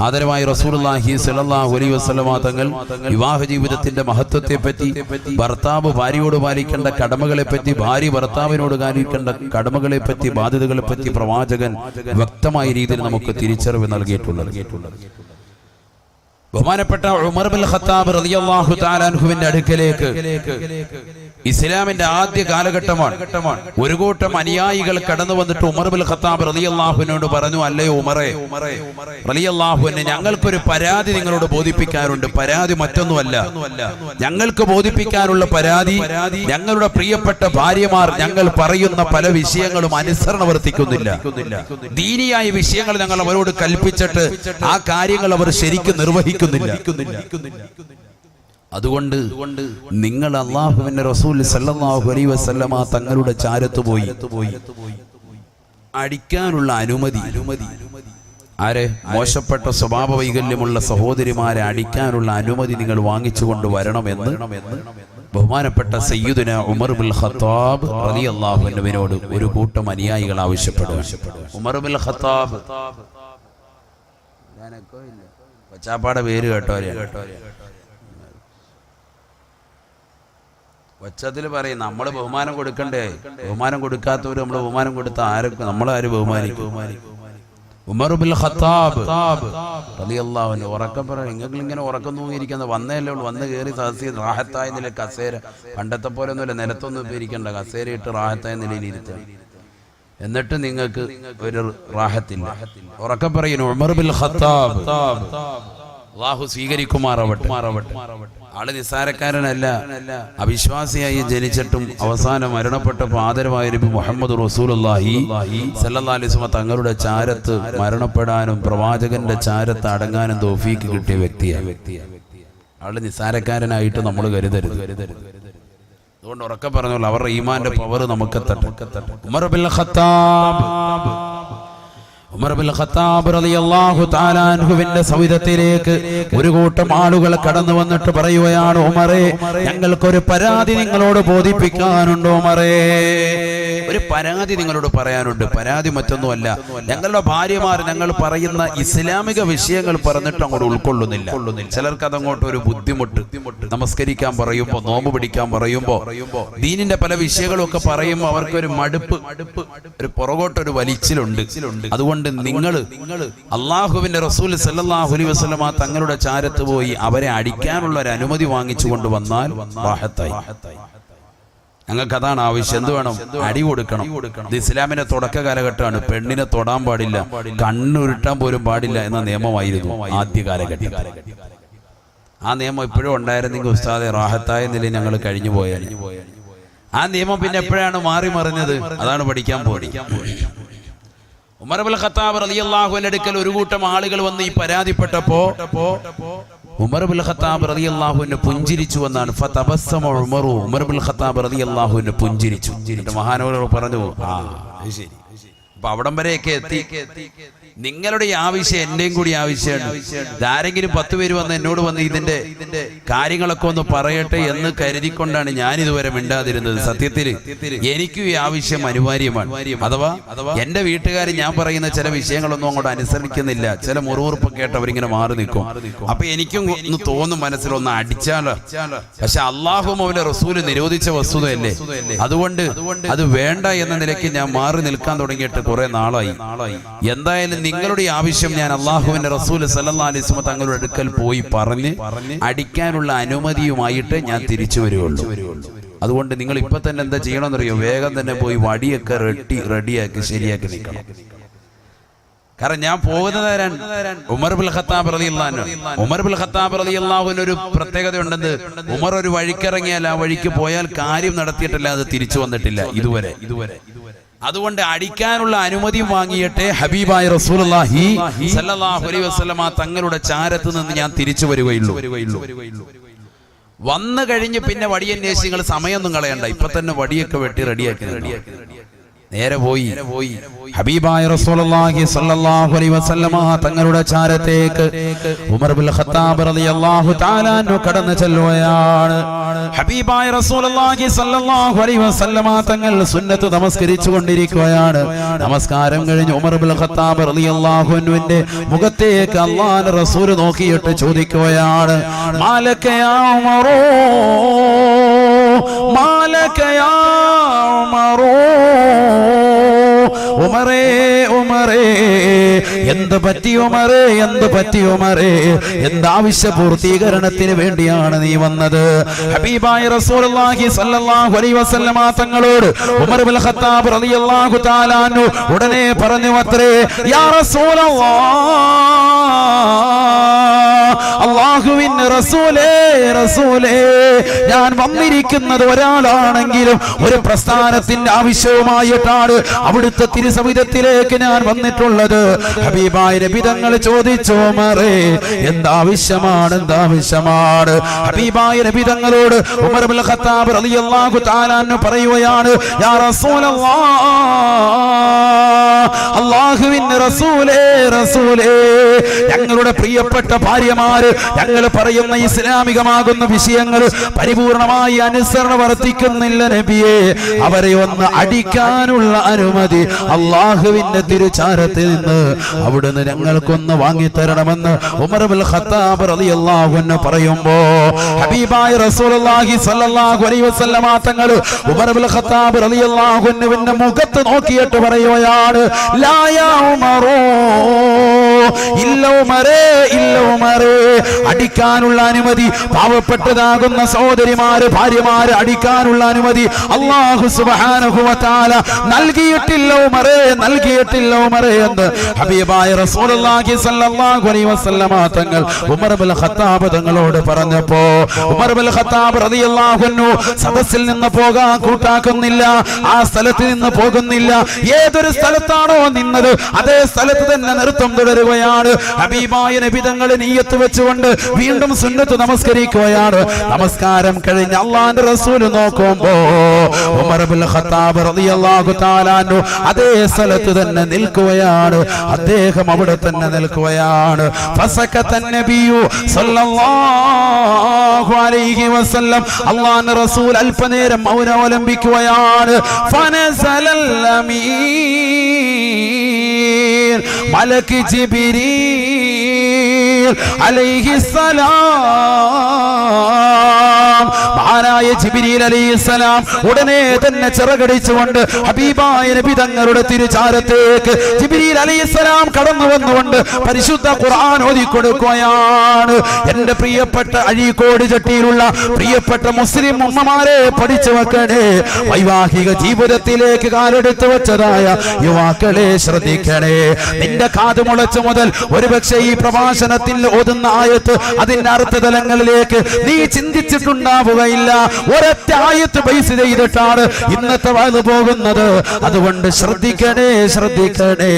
ആദരവായി റസൂലുള്ളാഹി സ്വല്ലല്ലാഹു അലൈഹി വസല്ലമ തങ്ങൾ വിവാഹ ജീവിതത്തിന്റെ മഹത്വത്തെ പറ്റി, ഭർത്താവ് ഭാര്യയോട് പാലിക്കേണ്ട കടമകളെ പറ്റി, ഭാര്യ ഭർത്താവിനോട് പാലിക്കേണ്ട കടമകളെ പറ്റി, ബാധ്യതകളെ പറ്റി പ്രവാചകൻ വ്യക്തമായ രീതിയിൽ നമുക്ക് തിരിച്ചറിവ് നൽകിയിട്ടുള്ളത്. ബഹുമാനപ്പെട്ട ഉമർ ബിൻ ഖത്താബ് റളിയല്ലാഹു തആല അൻഹുവിന്റെ അടുക്കലേക്ക് ഇസ്ലാമിന്റെ ആദ്യ കാലഘട്ടമാണ്. ഒരു കൂട്ടം അനുയായികൾ കടന്നു വന്നിട്ട് ഉമർ ബിൻ ഖത്താബ് റളിയല്ലാഹുവിനോട് പറഞ്ഞു, അല്ലയോ ഉമറേ റളിയല്ലാഹു അൻഹു, ഞങ്ങൾക്കൊരു പരാതി നിങ്ങളോട് ബോധിപ്പിക്കാറുണ്ട്. പരാതി മറ്റൊന്നുമല്ല, ഞങ്ങൾക്ക് ബോധിപ്പിക്കാനുള്ള പരാതി, ഞങ്ങളുടെ പ്രിയപ്പെട്ട ഭാര്യമാർ ഞങ്ങൾ പറയുന്ന പല വിഷയങ്ങളും അനുസരണ വർത്തിക്കുന്നില്ല. ദീനിയായ വിഷയങ്ങൾ ഞങ്ങൾ അവരോട് കൽപ്പിച്ചിട്ട് ആ കാര്യങ്ങൾ അവർ ശരിക്കും നിർവഹിക്കുന്നില്ല. അതുകൊണ്ട് നിങ്ങൾ അല്ലാഹുവിന്റെ റസൂൽ സല്ലല്ലാഹു അലൈഹി വസല്ലമ തങ്ങളുടെ ചാരത്ത് പോയി അടിക്കാനുള്ള അനുമതി, ആരെ? മോശപ്പെട്ട സ്വഭാവ വൈകല്യമുള്ള സഹോദരിമാരെ അടിക്കാനുള്ള അനുമതി നിങ്ങൾ വാങ്ങിച്ചു കൊണ്ടുവരണമെന്ന് ബഹുമാനപ്പെട്ട സയ്യിദുന ഉമർ ബിൻ ഖത്താബ് റളിയല്ലാഹു അൻഹുവിനോട് ഒരു കൂട്ടം അനുയായികൾ ആവശ്യപ്പെടുക. ഉമർ ബിൻ ഖത്താബ് കൊച്ചാപ്പാടെ പേര് കേട്ടോരെ, ഒച്ചത്തിൽ പറയും. നമ്മൾ ബഹുമാനം കൊടുക്കണ്ടേ? ബഹുമാനം കൊടുക്കാത്തവര് നമ്മൾ ബഹുമാനം കൊടുത്ത ആരൊക്കെ നമ്മളാരും ബഹുമാനിക്കും? ഉമർ ബിൻ ഖത്താബ് റളിയല്ലാഹു അൻഹു ഉറക്കം പറയും. നിങ്ങൾ ഇങ്ങനെ ഉറക്കം തൂങ്ങിയിരിക്കുന്ന വന്നേല്ലേ ഉള്ളൂ, വന്ന് കയറി സദസ്സിൽ റാഹത്തായ നില കസേര, പണ്ടത്തെ പോലെ ഒന്നുമില്ല, നിലത്തൊന്നും ഇപ്പം ഇരിക്കണ്ട, കസേര ഇട്ട് റാഹത്തായ നിലയിൽ ഇരുത്തുക. എന്നിട്ട് നിങ്ങൾക്ക് ഒരു റാഹത്തില്ല. ഉറക്കം പറയുന്നു ഉമർ ബിൻ ഖത്താബ്, അല്ലാഹു സ്വീകരിക്കുമാറാവട്ടെ. ആള് നിസ്സാരക്കാരനല്ല, അവിശ്വാസിയായി ജനിച്ചിട്ടും അവസാനം മരണപ്പെട്ടപ്പോൾ ആദരവായ നബി മുഹമ്മദ് റസൂലുള്ളാഹി സ്വല്ലല്ലാഹു അലൈഹി വസല്ലം തങ്ങളുടെ ചാരത്ത് മരണപ്പെടാനും പ്രവാചകന്റെ ചാരത്ത് അടങ്ങാനും തൗഫീക്ക് കിട്ടിയ വ്യക്തിയാണ്. ആള് നിസ്സാരക്കാരനായിട്ട് നമ്മൾ കരുതരുത്. അതുകൊണ്ട് ഉറക്കെ പറഞ്ഞോളൂ, അവരുടെ ഈമാന്റെ പവർ നമുക്ക് എത്തട്ടെ. ഉമർ ബിൻ ഖത്താബ് റളിയല്ലാഹു തആല അൻഹുവിന്റെ സവിധത്തിലേക്ക് ഒരു കൂട്ടം ആളുകൾ കടന്നു വന്നിട്ട് പറയുകയാണ്, ഉമറേ, ഞങ്ങൾക്കൊരു പരാതി നിങ്ങളോട് ബോധിപ്പിക്കാനുണ്ട്. ഉമറേ, ഒരു പരാതി നിങ്ങളോട് പറയാനുണ്ട്. പരാതി മറ്റൊന്നുമല്ല, ഞങ്ങളുടെ ഭാര്യമാർ ഞങ്ങൾ പറയുന്ന ഇസ്ലാമിക വിഷയങ്ങൾ പറഞ്ഞിട്ട് അങ്ങോട്ട് ഉൾക്കൊള്ളുന്നില്ല. ചിലർക്ക് അതങ്ങോട്ട് ഒരു ബുദ്ധിമുട്ട്. നമസ്കരിക്കാൻ പറയുമ്പോ, നോമ്പ് പിടിക്കാൻ പറയുമ്പോ, ദീനിന്റെ പല വിഷയങ്ങളും ഒക്കെ പറയുമ്പോൾ അവർക്കൊരു മടുപ്പ്, ഒരു പുറകോട്ടൊരു വലിച്ചിലുണ്ട്. അതുകൊണ്ട് അതുകൊണ്ട് നിങ്ങൾ അള്ളാഹുവിന്റെ റസൂൽ സല്ലല്ലാഹു അലൈഹി വസല്ലമ തങ്ങളുടെ ചാരത്ത് പോയി അവരെ അടിക്കാനുള്ള ഒരു അനുമതി വാങ്ങിച്ചു കൊണ്ടുവന്നാൽ റാഹത്തായി. ഞങ്ങൾക്ക് അതാണ് ആവശ്യം. എന്ത് വേണം? അടി കൊടുക്കണം. ഇത് ഇസ്ലാമിന്റെ തുടക്ക കാലഘട്ടമാണ്. പെണ്ണിനെ തൊടാൻ പാടില്ല, കണ്ണുരുട്ടാൻ പോലും പാടില്ല എന്ന നിയമമായിരുന്നു ആദ്യ കാലഘട്ടം. ആ നിയമം ഇപ്പോഴും ഉണ്ടായിരുന്നെങ്കിൽ ഉസ്താദെ റാഹത്തായ നിലയിൽ ഞങ്ങൾ കഴിഞ്ഞു പോയാൽ. ആ നിയമം പിന്നെ എപ്പോഴാണ് മാറി മറിഞ്ഞത്? അതാണ് പഠിക്കാൻ പോകുന്നത്. ഉമർ ഇബ്നുൽ ഖത്താബ് റളിയല്ലാഹു അൻഹു അടുക്കൽ ഒരു കൂട്ടം ആളുകൾ വന്ന് ഈ പരാതിപ്പെട്ടപ്പോ ഉമർ ഇബ്നുൽ ഖത്താബ് റളിയല്ലാഹു അൻഹു പുഞ്ചിരിച്ചു എന്നാണ്. ഫതബസ്സമ ഉമറു, ഉമർ ഇബ്നുൽ ഖത്താബ് റളിയല്ലാഹു അൻഹു പുഞ്ചിരിച്ചു. എന്നിട്ട് മഹാനവർ പറഞ്ഞു, ആ ശരി. അപ്പൊ അവിടം വരെയൊക്കെ എത്തി. നിങ്ങളുടെ ഈ ആവശ്യം എന്റെയും കൂടി ആവശ്യമാണ്. ഇതാരെങ്കിലും 10 പേര് വന്ന് എന്നോട് വന്ന് ഇതിന്റെ കാര്യങ്ങളൊക്കെ ഒന്ന് പറയട്ടെ എന്ന് കരുതിക്കൊണ്ടാണ് ഞാൻ ഇതുവരെ മിണ്ടാതിരുന്നത്. സത്യത്തിൽ എനിക്കും ഈ ആവശ്യം അനിവാര്യമാണ്. അഥവാ എന്റെ വീട്ടുകാർ ഞാൻ പറയുന്ന ചില വിഷയങ്ങളൊന്നും അങ്ങോട്ട് അനുസരിക്കുന്നില്ല. ചില മുറിവുറുപ്പ് കേട്ട് അവരിങ്ങനെ മാറി നിൽക്കും. അപ്പൊ എനിക്കും ഒന്ന് തോന്നും മനസ്സിലൊന്ന് അടിച്ചാലോ. പക്ഷെ അള്ളാഹു അവന്റെ റസൂല് നിരോധിച്ച വസ്തുതയല്ലേ, അതുകൊണ്ട് അത് വേണ്ട എന്ന നിലയ്ക്ക് ഞാൻ മാറി നിൽക്കാൻ തുടങ്ങിയിട്ട് കുറെ നാളായി. എന്തായാലും നിങ്ങളുടെ ആവശ്യം ഞാൻ അള്ളാഹുവിന്റെ റസൂൽ സല്ലല്ലാഹു അലൈഹി വസല്ലം തങ്ങളുടെ അടുക്കൽ പോയി പറഞ്ഞ് അടിക്കാനുള്ള അനുമതിയുമായിട്ട് ഞാൻ തിരിച്ചു വരുവുള്ളൂ. അതുകൊണ്ട് നിങ്ങൾ ഇപ്പൊ തന്നെ എന്താ ചെയ്യണമെന്നറിയോ? വേഗം തന്നെ പോയി വടിയൊക്കെ റെഡിയാക്കി ശരിയാക്കി നിൽക്കണം. കാരണം ഞാൻ പോകുന്നതാരാണ്? ഉമർ ഇബ്നുൽ ഖത്താബ് റളിയല്ലാഹു അൻഹു. ഉമർ ഇബ്നുൽ ഖത്താബ് റളിയല്ലാഹു അൻഹു ഒരു പ്രത്യേകത ഉണ്ടെന്ന്. ഉമർ ഒരു വഴിക്കിറങ്ങിയാൽ ആ വഴിക്ക് പോയാൽ കാര്യം നടത്തിയിട്ടില്ല, അത് തിരിച്ചു വന്നിട്ടില്ല ഇതുവരെ. അതുകൊണ്ട് അടിക്കാനുള്ള അനുമതി വാങ്ങിയിട്ട് ഹബീബായ റസൂലുള്ളാഹി സ്വല്ലല്ലാഹു അലൈഹി വസല്ലമ തങ്ങളുടെ ചാരത്ത് നിന്ന് ഞാൻ തിരിച്ചു വരികയുള്ളൂ. വന്നു കഴിഞ്ഞ് പിന്നെ വടിയന്വേഷികൾ സമയമൊന്നും കളയണ്ട, ഇപ്പൊ തന്നെ വടിയൊക്കെ വെട്ടി റെഡിയാക്കി നേരെ പോയി ഹബീബായ റസൂലുള്ളാഹി സ്വല്ലല്ലാഹു അലൈഹി വസല്ലമ തങ്ങളുടെ ചാരത്തേക്ക് ഉമർ ഇബ്നുൽ ഖത്താബ് റളിയല്ലാഹു തആല അൻഹു കടന്നു ചെല്ലുകയാണ്. ഹബീബായ റസൂലുള്ളാഹി സ്വല്ലല്ലാഹു അലൈഹി വസല്ലമ തങ്ങൾ സുന്നത്ത് നമസ്കരിച്ചു കൊണ്ടിരിക്കുകയാണ്. നമസ്കാരം കഴിഞ്ഞ് ഉമർ ഇബ്നുൽ ഖത്താബ് റളിയല്ലാഹു അൻഹുവിന്റെ മുഖത്തേക്ക് അല്ലാഹുവിന്റെ റസൂൽ നോക്കിയിട്ട് ചോദിക്കുകയാണ്, മാലക യാ ഉമറോ, മാലക യാ ഉമറോ, ഉമറേ ഉമറേ, എന്ത് പറ്റി ഉമറേ, എന്ത് പറ്റി ഉമറേ, എന്താവശ്യ പൂർത്തീകരണത്തിന് വേണ്ടിയാണ് നീ വന്നത്? ഹബീബായ റസൂലുള്ളാഹി സ്വല്ലല്ലാഹു അലൈഹി വസല്ലമ തങ്ങളോട് ഉമർ ഇബ്നുൽ ഖത്താബ് റളിയല്ലാഹു തആല അൻഹു ഉടനെ പറഞ്ഞു അത്രേ, യാ റസൂലല്ലാഹ്, അല്ലാഹുവിന്റെ റസൂലേ, റസൂലേ, ഞാൻ വന്നിരിക്കുന്നത് ഒരാളാണെങ്കിലും ഒരു പ്രസ്ഥാനത്തിന്റെ ആവശ്യവുമായിട്ടാണ് അവിടുത്തെ തിരുസവിധത്തിലേക്ക് ഞാൻ വന്നിട്ടുള്ളത്. ഹബീബായ നബി തങ്ങൾ ചോദിച്ചു, ഉമറേ എന്താവശ്യമാണ്, എന്താവശ്യമാണ്? ഹബീബായ നബി തങ്ങളോട് ഉമർ ഇബ്നുൽ ഖത്താബ് റളിയല്ലാഹു തആല അൻഹു പറയുകയാണ്, യാ റസൂലല്ലാഹ്, അല്ലാഹുവിന്റെ റസൂലേ, റസൂലേ, ഞങ്ങളുടെ പ്രിയപ്പെട്ട ഭാര്യമാര് ഞങ്ങൾ പറയുന്ന ഇസ്ലാമികമാകുന്ന വിഷയങ്ങൾ പരിപൂർണമായി അനുസരണ വർത്തിക്കുന്നില്ല നബിയെ. അവരെ ഒന്ന് അടിക്കാനുള്ള അനുമതി അള്ളാഹുവിന്റെ തിരുചാരത്തിൽ നിന്ന് അവിടുന്ന് ഞങ്ങൾക്കൊന്ന് വാങ്ങിത്തരണമെന്ന് ഉമർ ഇബ്നുൽ ഖത്താബ് റളിയല്ലാഹു അൻഹു പറയുമ്പോ ഹബീബായ റസൂലുള്ളാഹി സ്വല്ലല്ലാഹു അലൈഹി വസല്ലമ തങ്ങൾ ഉമർ ഇബ്നുൽ ഖത്താബ് റളിയല്ലാഹു അൻഹുവിന്റെ മുഖത്ത് നോക്കിയിട്ട് പറയുകയാണ്, ലാ യാ ഉമറോ, ഇല്ല ഉമറേ, ഇല്ല ഉമറേ, അടിക്കാനുള്ള അനുമതി പാവപ്പെട്ടതാകുന്ന സഹോദരിമാര് ഭാര്യമാര് അടിക്കാനുള്ള അനുമതി അല്ലാഹു സുബ്ഹാനഹു വ തആല നൽകിയിട്ടില്ല ഉമറേ, നൽകിയിട്ടില്ല ഉമറേ എന്ന് ഹബീബായ റസൂലുള്ളാഹി സ്വല്ലല്ലാഹു അലൈഹി വസല്ലമ തങ്ങൾ ഉമർ ഇബ്നുൽ ഖത്താബ് തങ്ങളോട് പറഞ്ഞപ്പോ ഉമർ ഇബ്നുൽ ഖത്താബ് റളിയല്ലാഹു അൻഹു സദസ്സിൽ നിന്ന് പോകാൻ കൂട്ടാക്കുന്നില്ല, ആ സ്ഥലത്ത് നിന്ന് പോകുന്നില്ല. ഏതൊരു സ്ഥലത്താണോ നിന്നത് അതേ സ്ഥലത്ത് തന്നെ നൃത്തം തുടരുകയാണ്. ഹബീബായ നബി തങ്ങൾ നിയ്യത്ത് വെച്ചുകൊണ്ട് വീണ്ടും സുന്നത്ത് നമസ്കരിക്കുകയാണ്. നമസ്കാരം കഴിഞ്ഞ് അല്ലാഹുവിന്റെ റസൂൽ നോക്കുമ്പോ ഉമർ ഇബ്നുൽ ഖത്താബ് റളിയല്ലാഹു തആല അൻഹു അതേ സ്ഥലത്ത് തന്നെ നിൽക്കുകയാണ്. അദ്ദേഹം അവിടെ തന്നെ നിൽക്കുകയാണ്. ഫസകത നബിയു സല്ലല്ലാഹു അലൈഹി വസല്ലം, അല്ലാഹുവിന്റെ റസൂൽ അല്പനേരം മൗനം അവലംബിക്കുകയാണ്. ഫനസലൽ അമീൻ മലക്ക് ജിബ്രീൽ അലൈഹിസ്സലാം മഹാനായ ജിബ്രീൽ അലൈഹിസ്സലാം ഉടനെ തന്നെ ചിറകടിച്ചുകൊണ്ട് ഹബീബായ നബി തങ്ങളുടെ തിരുചാരത്തേക്ക് ജിബ്രീൽ അലൈഹിസ്സലാം കടന്നു വന്നുകൊണ്ട് പരിശുദ്ധ ഖുർആൻ ഓതി കൊടുക്കുകയാണ്. എന്റെ പ്രിയപ്പെട്ട അഴീക്കോട് ചട്ടിയിലുള്ള പ്രിയപ്പെട്ട മുസ്ലിം ഉമ്മമാരെ പഠിച്ചു വെക്കണേ. വൈവാഹിക ജീവിതത്തിലേക്ക് കാലെടുത്തു വെച്ചതായ യുവാക്കളെ ശ്രദ്ധിക്കണേ. നിന്റെ കാത് മുളച്ചു മുതൽ ഒരുപക്ഷെ ഈ പ്രഭാഷണത്തിൽ ഓതുന്ന ആയത്ത് അതിന്റെ അർത്ഥതലങ്ങളിലേക്ക് നീ ചിന്തിച്ചിട്ടുണ്ടാവുകയില്ല. ഒരൊറ്റ ആയത്ത് ബേസ് ചെയ്തിട്ടാണ് ഇന്നത്തെ വഴു പോകുന്നത്. അതുകൊണ്ട് ശ്രദ്ധിക്കണേ, ശ്രദ്ധിക്കണേ.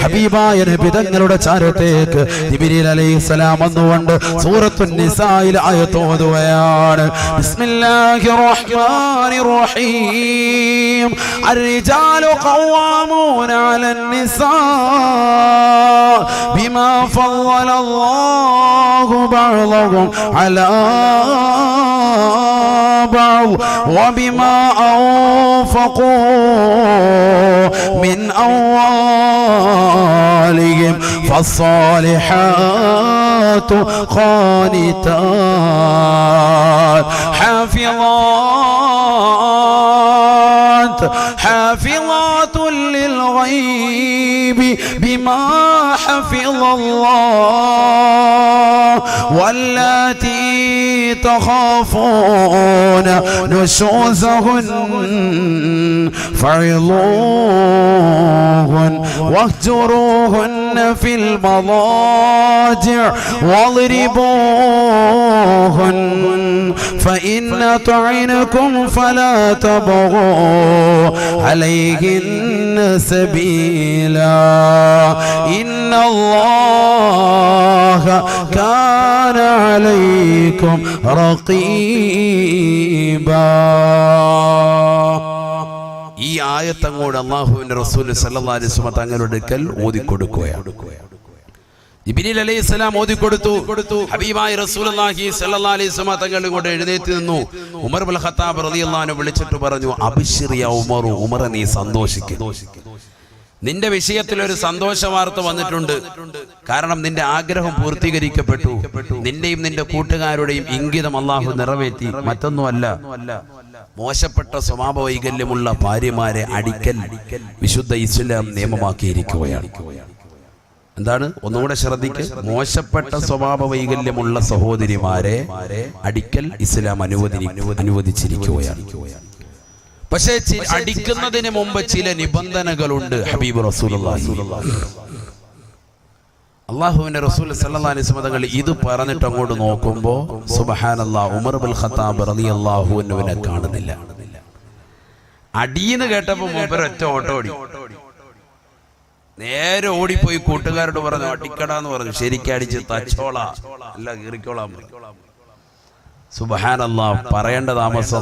ഹബീബായ നബി തങ്ങളുടെ ചാരത്തേക്ക് ജിബ്രീൽ അലൈഹിസ്സലാം വന്നുകൊണ്ട് സൂറത്തുൻ നിസായിൽ ആയത്ത് ഓതുകയാണ്. ബിസ്മില്ലാഹിർ റഹ്മാനിർ റഹീം. അർരിജാലു ഖവ്വാമൂന അലൻ നിസാ ബിമാ ഫളലല്ലാഹു ബഅദഹും അലാ ബഅദ് വബിമാ അൻഫഖൂ മിൻ അംവാലിഹിം ഫസ്സാലിഹാതു ഖാനിതാത് حافظات للغيب بما حفظ الله واللاتي تخافون نشوزهن فعظوهن واهجروهن في المضاجع واضربوهن فإن طعنكم فلا تبغوا عليهن سبيلا إن الله كان عليكم رقيبا. ഈ ആയത്തങ്ങോട് അല്ലാഹുവിന്റെ റസൂൽ സല്ലല്ലാഹു അലൈഹി വസല്ലം തങ്ങളുടെ അടുക്കൽ ഓതിക്കൊടുക്കുകയാണ്. ജിബ്രീൽ അലൈഹിസ്സലാം ഓതിക്കൊടുത്തു. ഹബീബായ റസൂലുള്ളാഹി സ്വല്ലല്ലാഹു അലൈഹി വസല്ലം തങ്ങൾ ഇങ്ങോട്ട് എഴുന്നേറ്റ് നിന്നു. ഉമർ ഇബ്നുൽ ഖത്താബ് റളിയല്ലാഹു അൻഹു വിളിച്ചിട്ട് പറഞ്ഞു, അബ്ശിർ യാ ഉമർ, ഉമർ നീ സന്തോഷിക്കുക. നിന്റെ വിഷയത്തിൽ ഒരു സന്തോഷ വാർത്ത വന്നിട്ടുണ്ട്. കാരണം നിന്റെ ആഗ്രഹം പൂർത്തീകരിക്കപ്പെട്ടു. നിന്റെയും നിന്റെ കൂട്ടുകാരുടെയും ഇംഗിതം അല്ലാഹു നിറവേറ്റി. മറ്റൊന്നുമല്ല, മോശപ്പെട്ട സ്വഭാവ വൈകല്യമുള്ള ഭാര്യമാരെ അടിക്കൽ വിശുദ്ധ ഇസ്ലാം നിയമമാക്കിയിരിക്കുകയാണ്. എന്താണ്? ഒന്നുകൂടെ ശ്രദ്ധിക്കുക. മോശപ്പെട്ട സ്വഭാവ വൈകല്യമുള്ള സഹോദരിമാരെ അടിക്കൽ ഇസ്ലാം അനുവദിച്ചിരിക്കുകയാണ്. പക്ഷേ അടിക്കുന്നതിന് മുമ്പ് ചില നിബന്ധനകളുണ്ട്. ഹബീബ് റസൂലുള്ളാഹി അല്ലാഹുവിന്റെ റസൂൽ സല്ലല്ലാഹു അലൈഹി വസല്ലം തങ്ങൾ ഇത് പറഞ്ഞിട്ട് അങ്ങോട്ട് നോക്കുമ്പോൾ സുബ്ഹാനല്ലാഹ്, ഉമർ ഇബ്നുൽ ഖത്താബ് റളിയല്ലാഹു അൻഹുവിനെ കാണുന്നില്ല. അടിയെന്ന് കേട്ടപ്പോൾ മൂപ്പര് ഒറ്റ ഓട്ടം ഓടി. നേരെ ഓടിപ്പോയി കൂട്ടുകാരോട് പറഞ്ഞു, അടിക്കടാന്ന് പറഞ്ഞു. ശരിക്കടിച്ച് തച്ചോളാ അല്ല കീറിക്കോളാം. സുബ്ഹാനല്ലാഹ്, പറയേണ്ട താമസം.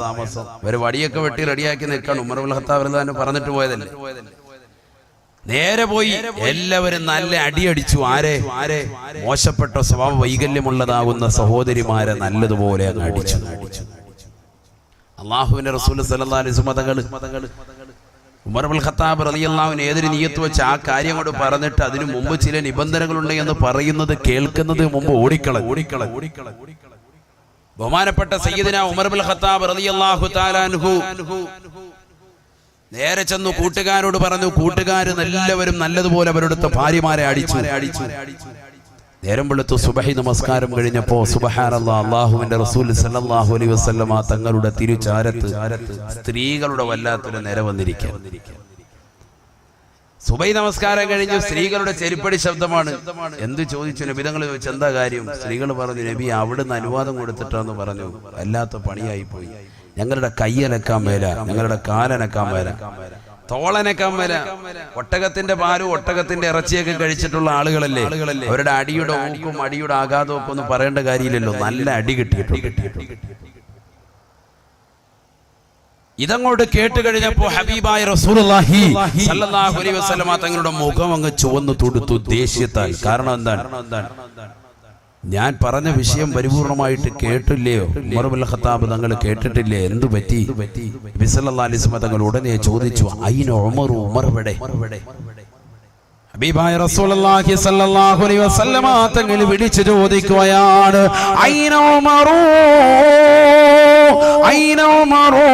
ഒരു വടിയൊക്കെ വെട്ടി റെഡിയാക്കി നിൽക്കണം. ഉമർ ഇബ്നുൽ ഖത്താബ് റളിയല്ലാഹു അൻഹു പറഞ്ഞിട്ട് പോയതല്ലേ. നേരെ പോയി എല്ലാവരും നല്ല അടിയടിച്ചു. ആരെ? മോശപ്പെട്ട സ്വഭാവ വൈകല്യമുള്ളതാകുന്ന സഹോദരിമാരെ നല്ലതുപോലെ അങ്ങ് അടിച്ചു. അല്ലാഹുവിന്റെ റസൂൽ സല്ലല്ലാഹു അലൈഹി വസല്ലം തങ്ങൾ ഉമർ ഇബ്നുൽ ഖത്താബ് റളിയല്ലാഹു അൻഹു ഏതൊരു നിയ്യത്ത് വെച്ച് ആ കാര്യം കൊണ്ട് പറഞ്ഞിട്ട് അതിനു മുമ്പ് ചില നിബന്ധനകളുണ്ട് എന്ന് പറയുന്നത് കേൾക്കുന്നത് മുമ്പ് ഓടിക്കള. ബഹുമാനപ്പെട്ട സയ്യിദുന ഉമർ ഇബ്നുൽ ഖത്താബ് റളിയല്ലാഹു തആല അൻഹു നേരെ ചെന്നു കൂട്ടുകാരോട് പറഞ്ഞു. കൂട്ടുകാര് എല്ലാവരും നല്ലതുപോലെ അവരുടെ ഭാര്യമാരെ അടിച്ചു. നേരം വെളുത്തു സുബഹി നമസ്കാരം കഴിഞ്ഞപ്പോ സുബ്ഹാനല്ലാഹ്, അല്ലാഹുവിന്റെ റസൂൽ സല്ലല്ലാഹു അലൈഹി വസല്ലമ തങ്ങളുടെ തിരുചാരത്ത് സ്ത്രീകളുടെ വല്ലാത്തൊരു നിര വന്നിരിക്കുക. സുബഹി നമസ്കാരം കഴിഞ്ഞു. സ്ത്രീകളുടെ ചെരുപ്പടി ശബ്ദമാണ്. എന്ത് ചോദിച്ചു? നബി തങ്ങൾ ചോദിച്ചു, എന്താ കാര്യം? സ്ത്രീകൾ പറഞ്ഞു, നബി അവിടുന്ന് അനുവാദം കൊടുത്തിട്ടാന്ന് പറഞ്ഞു. വല്ലാത്ത പണിയായി പോയി. ഞങ്ങളുടെ കയ്യനക്കാൻ മേല, ഞങ്ങളുടെ കാലനക്കാൻ മേല, തോളനക്കാൻ മേല. ഒട്ടകത്തിന്റെ പാലും ഒട്ടകത്തിന്റെ ഇറച്ചിയൊക്കെ കഴിച്ചിട്ടുള്ള ആളുകളല്ലേ. അവരുടെ അടിയുടെ ഊക്കും അടിയുടെ ആഘാതവും ഒക്കെ ഒന്നും പറയേണ്ട കാര്യമില്ലല്ലോ. നല്ല അടി കിട്ടിയിട്ടുണ്ട്. ഇതങ്ങോട്ട് കേട്ട് കഴിഞ്ഞപ്പോ ഹബീബായ റസൂലുള്ളാഹി സല്ലല്ലാഹു അലൈഹി വസല്ലമ തങ്ങളുടെ മുഖം അങ്ങ് ചുവന്നു തുടുത്തു ദേഷ്യത്താൽ. കാരണം എന്താണ്? ഞാൻ പറഞ്ഞ വിഷയം പരിപൂർണമായിട്ട് കേട്ടില്ലയോ? ഉമർ ഇബ്നുൽ ഖത്താബ് തങ്ങൾ കേട്ടിട്ടില്ലേ? എന്തു പറ്റി? നബി സല്ലല്ലാഹു അലൈഹി വസല്ലം തങ്ങൾ ഉടനെ ചോദിച്ചു, അയിന ഉമർ, ഉമർ എവിടെ? ഹബീബായ റസൂലുള്ളാഹി സ്വല്ലല്ലാഹു അലൈഹി വസല്ലമ തങ്ങൾ വിളിച്ചു ചോദിക്കുകയാണ്, ഐന ഉമറു, ഐന ഉമറു,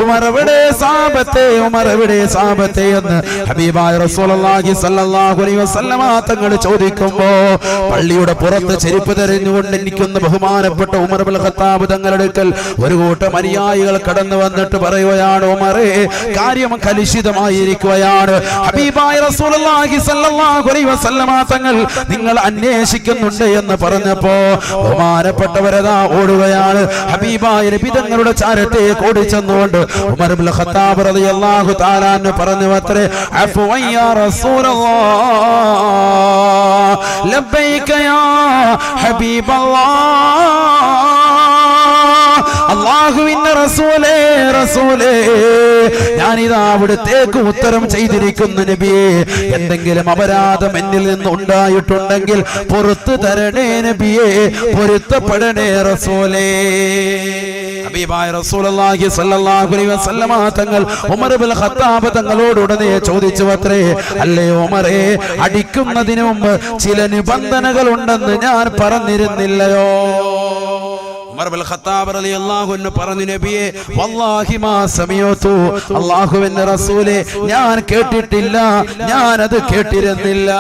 ഉമർ എവിടെ സഹാബത്തെ, ഉമർ എവിടെ സഹാബത്തെ എന്ന് ഹബീബായ റസൂലുള്ളാഹി സ്വല്ലല്ലാഹു അലൈഹി വസല്ലമ തങ്ങൾ ചോദിക്കുമ്പോൾ പള്ളിയുടെ പുറത്ത് ചെരുപ്പ് തെരഞ്ഞുകൊണ്ട് നിൽക്കുന്ന ബഹുമാനപ്പെട്ട ഉമർ ഇബ്നുൽ ഖത്താബ് തങ്ങളുടെ അടുക്കൽ ഒരു കൂട്ടം അനുയായികൾ കടന്നു വന്നിട്ട് പറയുകയാണ്, ഉമറേ, കാര്യം കലുഷിതമായിരിക്കുകയാണ്. ഹബീബായ റസൂലുള്ളാഹി സ്വല്ലല്ലാഹു അലൈഹി വസല്ലമ തങ്ങൾ നിങ്ങൾ അന്വേഷിക്കുന്നുണ്ട് എന്ന് പറഞ്ഞപ്പോ ബഹുമാനപ്പെട്ടവരതാ ഓടുകയാണ്. ഹബീബായ നബി തങ്ങളുടെ ചാരത്തേക്ക് ഓടിച്ചെന്നുകൊണ്ട് ഉമർ ഇബ്നുൽ ഖത്താബ് റളിയല്ലാഹു തആല അൻഹു പറഞ്ഞു അത്രേ, അഫ്വൻ യാ റസൂലല്ലാഹ് ലബ്ബൈക യാ ഹബീബല്ലാഹ്, അല്ലാഹുവിന്റെ റസൂലേ, റസൂലേ, ഞാനിതാ അവിടുത്തേക്ക് ഉത്തരം ചെയ്തിരിക്കുന്നു നബിയേ. എന്തെങ്കിലും അപരാധം എന്നിൽ നിന്ന് ഉണ്ടായിട്ടുണ്ടെങ്കിൽ പുറത്തു തരണേ നബിയേ, പൊരുത്തപ്പെടണേ റസൂലേ. ഹബീബായ റസൂലുള്ളാഹി സ്വല്ലല്ലാഹു അലൈഹി വസല്ലമ തങ്ങൾ ഉമർ ഇബ്നുൽ ഖത്താബ് തങ്ങളോട് ഉടനെ ചോദിച്ചു അത്രേ, അല്ലേ ഉമറേ, അടിക്കുന്നതിന് മുമ്പ് ചില നിബന്ധനകൾ ഉണ്ടെന്ന് ഞാൻ പറഞ്ഞിരുന്നില്ലയോ? ഉമർ ഇബ്നുൽ ഖത്താബ് റളിയല്ലാഹു അൻഹു പറഞ്ഞു, നബിയേ, വല്ലാഹി മാ സമയതു, അല്ലാഹുവിന്റെ റസൂലേ, ഞാൻ കേട്ടിട്ടില്ല, ഞാൻ അത് കേട്ടിരുന്നില്ല.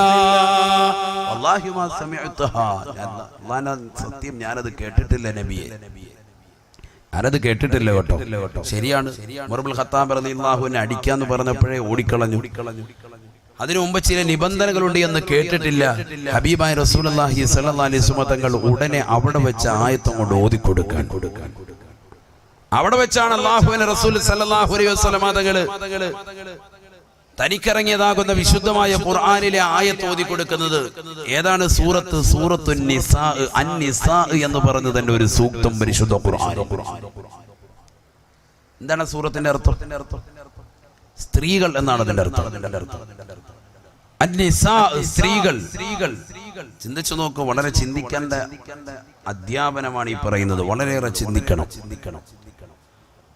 വല്ലാഹി മാ സമയതുഹാ, അല്ലാഹുവിന്റെ സത്യം, ഞാനത് കേട്ടിട്ടില്ല നബിയേ, ഞാനത് കേട്ടിട്ടില്ല കേട്ടോ. ശരിയാണ്, ഉമർ ഇബ്നുൽ ഖത്താബ് റളിയല്ലാഹു അൻഹു അടിക്കാന്ന് പറഞ്ഞപ്പോഴേ ഓടിക്കളഞ്ഞു. അതിനു മുമ്പ് ചില നിബന്ധനകളുണ്ട് എന്ന് കേട്ടിട്ടില്ല. ഹബീബായ റസൂലുള്ളാഹി സ്വല്ലല്ലാഹു അലൈഹി വസല്ലം തങ്ങൾ ഉടനെ അവിടെ വെച്ച് ആയത്തും കൊണ്ട് ഓതിക്കൊടുക്കാൻ, അവിടെ വെച്ചാണ് അല്ലാഹുവിന്റെ റസൂൽ സ്വല്ലല്ലാഹു അലൈഹി വസല്ലം തങ്ങൾ തനിക്കിറങ്ങിയതാകുന്ന വിശുദ്ധമായ ഖുർആനിലെ ആയത്ത് ഓതിക്കൊടുക്കുന്നത്. ഏതാണ്? സൂറത്തുൻ നിസാ, അൻ-നിസാ എന്ന് പറഞ്ഞു തന്നെ ഒരു സൂക്തം പരിശുദ്ധ ഖുർആൻ. എന്താണ് സൂറത്തിന്റെ അർത്ഥം? സ്ത്രീകൾ എന്നാണ് അതിന്റെ അർത്ഥം. അൻ-നിസാ, സ്ത്രീകൾ. ചിന്തിച്ചു നോക്കൂ, വളരെ ചിന്തിക്കേണ്ട അധ്യാപനമാണ് ഈ പറയുന്നത്. വളരെയേറെ ചിന്തിക്കണം.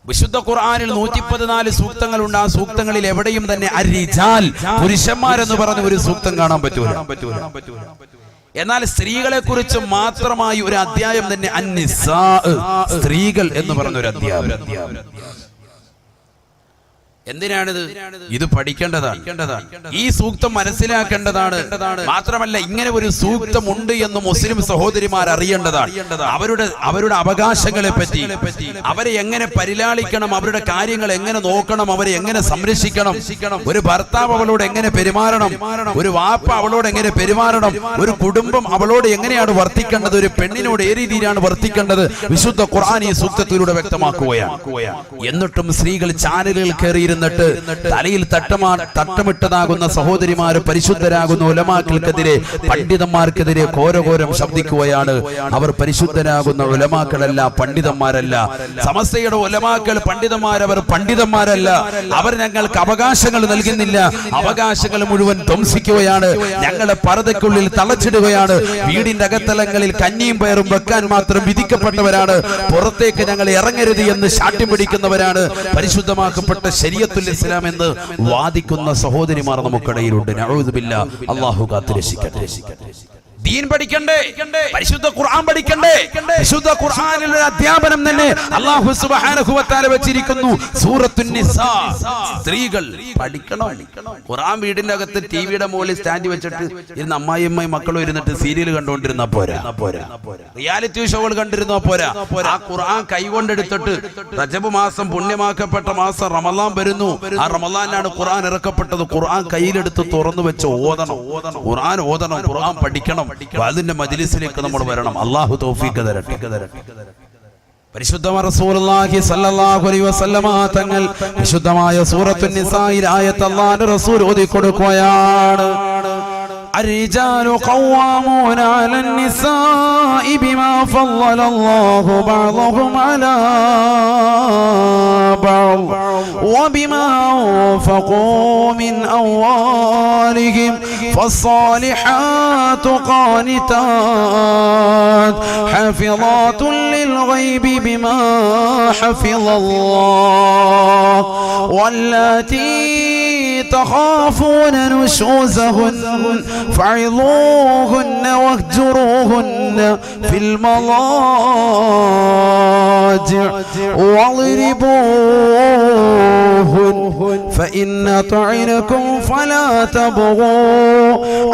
വിശുദ്ധ ഖുർആനിൽ 114 സൂക്തങ്ങളുണ്ട്. ആ സൂക്തങ്ങളിൽ എവിടെയും തന്നെ അരിജാൽ, പുരുഷന്മാരെന്ന് പറഞ്ഞ ഒരു സൂക്തം കാണാൻ പറ്റൂല. എന്നാൽ സ്ത്രീകളെ കുറിച്ച് മാത്രമായി ഒരു അധ്യായം തന്നെ അൻ-നിസാ, സ്ത്രീകൾ എന്ന് പറഞ്ഞ ഒരു അധ്യായം. എന്തിനാണിത്? ഇത് പഠിക്കേണ്ടതാണ്. ഈ സൂക്തം മനസ്സിലാക്കേണ്ടതാണ്. മാത്രമല്ല, ഇങ്ങനെ ഒരു സൂക്തം ഉണ്ട് എന്ന് മുസ്ലിം സഹോദരിമാർ അറിയേണ്ടതാണ്. അവരുടെ അവകാശങ്ങളെ പറ്റി, അവരെ എങ്ങനെ പരിലാളിക്കണം, അവരുടെ കാര്യങ്ങൾ എങ്ങനെ നോക്കണം, അവരെ എങ്ങനെ സംരക്ഷിക്കണം, ഒരു ഭർത്താവ് അവളോട് എങ്ങനെ പെരുമാറണം, ഒരു വാപ്പ അവളോട് എങ്ങനെ പെരുമാറണം, ഒരു കുടുംബം അവളോട് എങ്ങനെയാണ് വർത്തിക്കേണ്ടത്, ഒരു പെണ്ണിനോട് ഏത് രീതിയിലാണ് വർത്തിക്കേണ്ടത്, വിശുദ്ധ ഖുർആൻ ഈ സൂക്തത്തിലൂടെ വ്യക്തമാക്കുകയാണ്. എന്നിട്ടും സ്ത്രീകൾ ചാനലുകൾ കയറി തലയിൽ തട്ടമിട്ടതാകുന്ന സഹോദരിമാര്, പരിശുദ്ധരാകുന്ന ഉലമാക്കൾക്കെതിരെ, പണ്ഡിതന്മാർക്കെതിരെ ഘോരഘോരം ശബ്ദിക്കുകയാണ്. അവർ പരിശുദ്ധരാകുന്ന ഉലമാക്കളല്ല, പണ്ഡിതന്മാരല്ല. സമസ്തയുടെ ഉലമാക്കൾ പണ്ഡിതന്മാരവർ പണ്ഡിതന്മാരല്ല. അവർ ഞങ്ങൾക്ക് അവകാശങ്ങൾ നൽകുന്നില്ല, അവകാശങ്ങൾ മുഴുവൻ ധ്വംസിക്കുകയാണ്, ഞങ്ങളെ പർദ്ദയ്ക്കുള്ളിൽ തളച്ചിടുകയാണ്. വീടിന്റെ അകത്തലങ്ങളിൽ കഞ്ഞിയും പയറും വെക്കാൻ മാത്രം വിധിക്കപ്പെട്ടവരാണ്, പുറത്തേക്ക് ഞങ്ങൾ ഇറങ്ങരുത് എന്ന് ശാഠ്യം പിടിക്കുന്നവരാണ്. പരിശുദ്ധമാക്കപ്പെട്ട ശരീഅത്തുൽ ഇസ്ലാം എന്ന് വാദിക്കുന്ന സഹോദരിമാർ നമുക്കിടയിലുണ്ട്. നഊദു ബില്ലാഹ്, അല്ലാഹു കാത്തുരക്ഷിക്കട്ടെ. ദീൻ പഠിക്കണ്ടേ, പരിശുദ്ധ ഖുർആൻ പഠിക്കണ്ടേ? വിശുദ്ധ ഖുർആനിലെ അധ്യാപനം തന്നെ അല്ലാഹു സുബ്ഹാനഹു വ തആല വെച്ചിരിക്കുന്നു. സൂറത്തുൻ നിസാ, സ്ത്രീകൾ പഠിക്കണം. ഖുർആൻ വീടിന്റെ അകത്ത് ടിവിയുടെ മുകളിൽ സ്റ്റാൻഡ് വെച്ചിട്ട് ഇരുന്ന് അമ്മായിയമ്മയും മക്കളും ഇരുന്നിട്ട് സീരിയൽ കണ്ടുകൊണ്ടിരുന്ന പോരാ, റിയാലിറ്റി ഷോകൾ കണ്ടിരുന്ന പോരാ. ആ ഖുർആൻ കൈകൊണ്ടെടുത്തിട്ട് റജബ് മാസം, പുണ്യമാക്കപ്പെട്ട മാസം റമളാൻ വരുന്നു, ആ റമളാനിലാണ് ഖുർആൻ ഇറക്കപ്പെട്ടത്. ഖുർആൻ കയ്യിലെടുത്ത് തുറന്നു വെച്ച് ഓതണം, ഖുർആൻ ഓതണം, ഖുർആൻ പഠിക്കണം. അതിന്റെ മജ്ലിസിലേക്ക് നമ്മൾ വരണം. അല്ലാഹു തൗഫീഖ് തരട്ടെ. പരിശുദ്ധമായ റസൂലുള്ളാഹി സ്വല്ലല്ലാഹു അലൈഹി വസല്ലമ തങ്ങൾ വിശുദ്ധമായ സൂറത്തുൻ നിസായിൽ ആയത്ത് അല്ലാഹുവിന്റെ റസൂൽ ഓതി കൊടുക്കുകയാണ്. الرجال قوامون على النساء بما فضل الله بعضهم على بعض وبما أنفقوا من أموالهم فالصالحات قانتات حافظات للغيب بما حفظ الله واللاتي تخافون نشوزهن فعظوهن واهجروهن في المضاجع واضربوهن فإن أطعنكم فلا تبغوا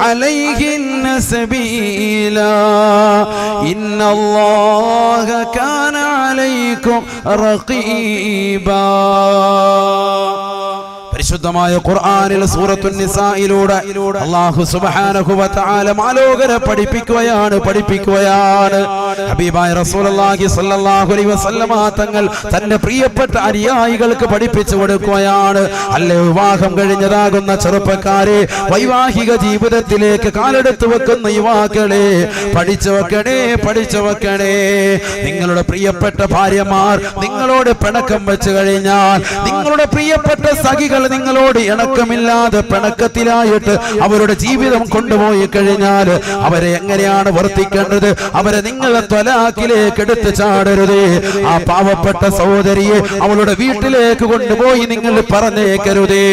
عليهن سبيلا إن الله كان عليكم رقيبا. പരിശുദ്ധമായ ഖുർആനിൽ സൂറത്തുൻ നിസായിലൂടെ അല്ലാഹു സുബ്ഹാനഹു വ തആല മാലോകരെ പഠിപ്പിക്കുകയാണ്. ഹബീബായ റസൂലുള്ളാഹി സ്വല്ലല്ലാഹു അലൈഹി വസല്ലമ തങ്ങൾ തന്റെ പ്രിയപ്പെട്ട അനുയായികൾക്ക് പഠിപ്പിച്ചു കൊടുക്കുകയാണ്. അല്ലേ, വിവാഹം കഴിഞ്ഞതാകുന്ന ചെറുപ്പക്കാരെ, വൈവാഹിക ജീവിതത്തിലേക്ക് കാലെടുത്ത് വെക്കുന്ന യുവാക്കളെ, പഠിച്ചു വെക്കണേ. നിങ്ങളുടെ പ്രിയപ്പെട്ട ഭാര്യമാർ നിങ്ങളോട് പിണക്കം വെച്ച് കഴിഞ്ഞാൽ, നിങ്ങളുടെ പ്രിയപ്പെട്ട സഖികൾ നിങ്ങളോട് ഇണക്കമില്ലാതെ പിണക്കത്തിലായിട്ട് അവരുടെ ജീവിതം കൊണ്ടുപോയി കഴിഞ്ഞാൽ അവരെ എങ്ങനെയാണ് വർത്തിക്കേണ്ടത്? അവരെ നിങ്ങളെ ത്വലാഖിലേക്ക് എടുത്ത് ചാടരുത്. ആ പാവപ്പെട്ട സഹോദരിയെ അവളുടെ വീട്ടിലേക്ക് കൊണ്ടുപോയി നിങ്ങൾ പറഞ്ഞേക്കരുതേ.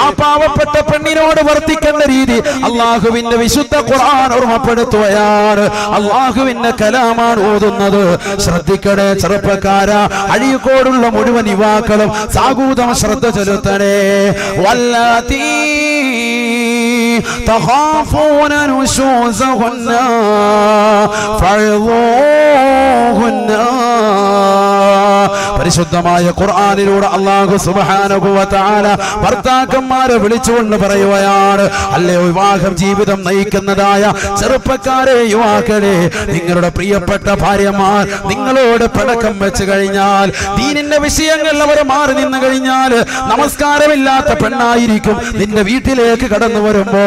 ആ പാവപ്പെട്ട പെണ്ണിനോട് വർത്തിക്കേണ്ട രീതി അള്ളാഹുവിന്റെ വിശുദ്ധ ഖുർആൻ ഓർമ്മപ്പെടുത്തുകയാണ്. അള്ളാഹുവിന്റെ കലാമാണ് ഓതുന്നത്. ശ്രദ്ധിക്കണേ ചെറുപ്പക്കാരാ, അഴീക്കോടുള്ള മുഴുവൻ യുവാക്കളും സാഗൂതം ശ്രദ്ധ ചെലുത്തണേ. വല്ലാത്തി تخافون نشوزهن فعظوهن. പരിശുദ്ധമായ ഖുർആനിലൂടെ അല്ലാഹു സുബ്ഹാനഹു വ തആല ഭർത്താക്കന്മാരെ വിളിച്ചുകൊണ്ട് പറയുകയാണ്. അല്ലേ, വിവാഹം ജീവിതം നയിക്കുന്നതായ ചെറുപ്പക്കാരെ, യുവാക്കളെ, നിങ്ങളുടെ പ്രിയപ്പെട്ട ഭാര്യമാർ നിങ്ങളോട് പിണക്കം വെച്ച് കഴിഞ്ഞാൽ, ദീനിന്റെ വിഷയങ്ങൾ അവർ മാറി നിന്ന് കഴിഞ്ഞാൽ, നമസ്കാരമില്ലാത്ത പെണ്ണായിരിക്കും നിന്റെ വീട്ടിലേക്ക് കടന്നു വരുമ്പോ,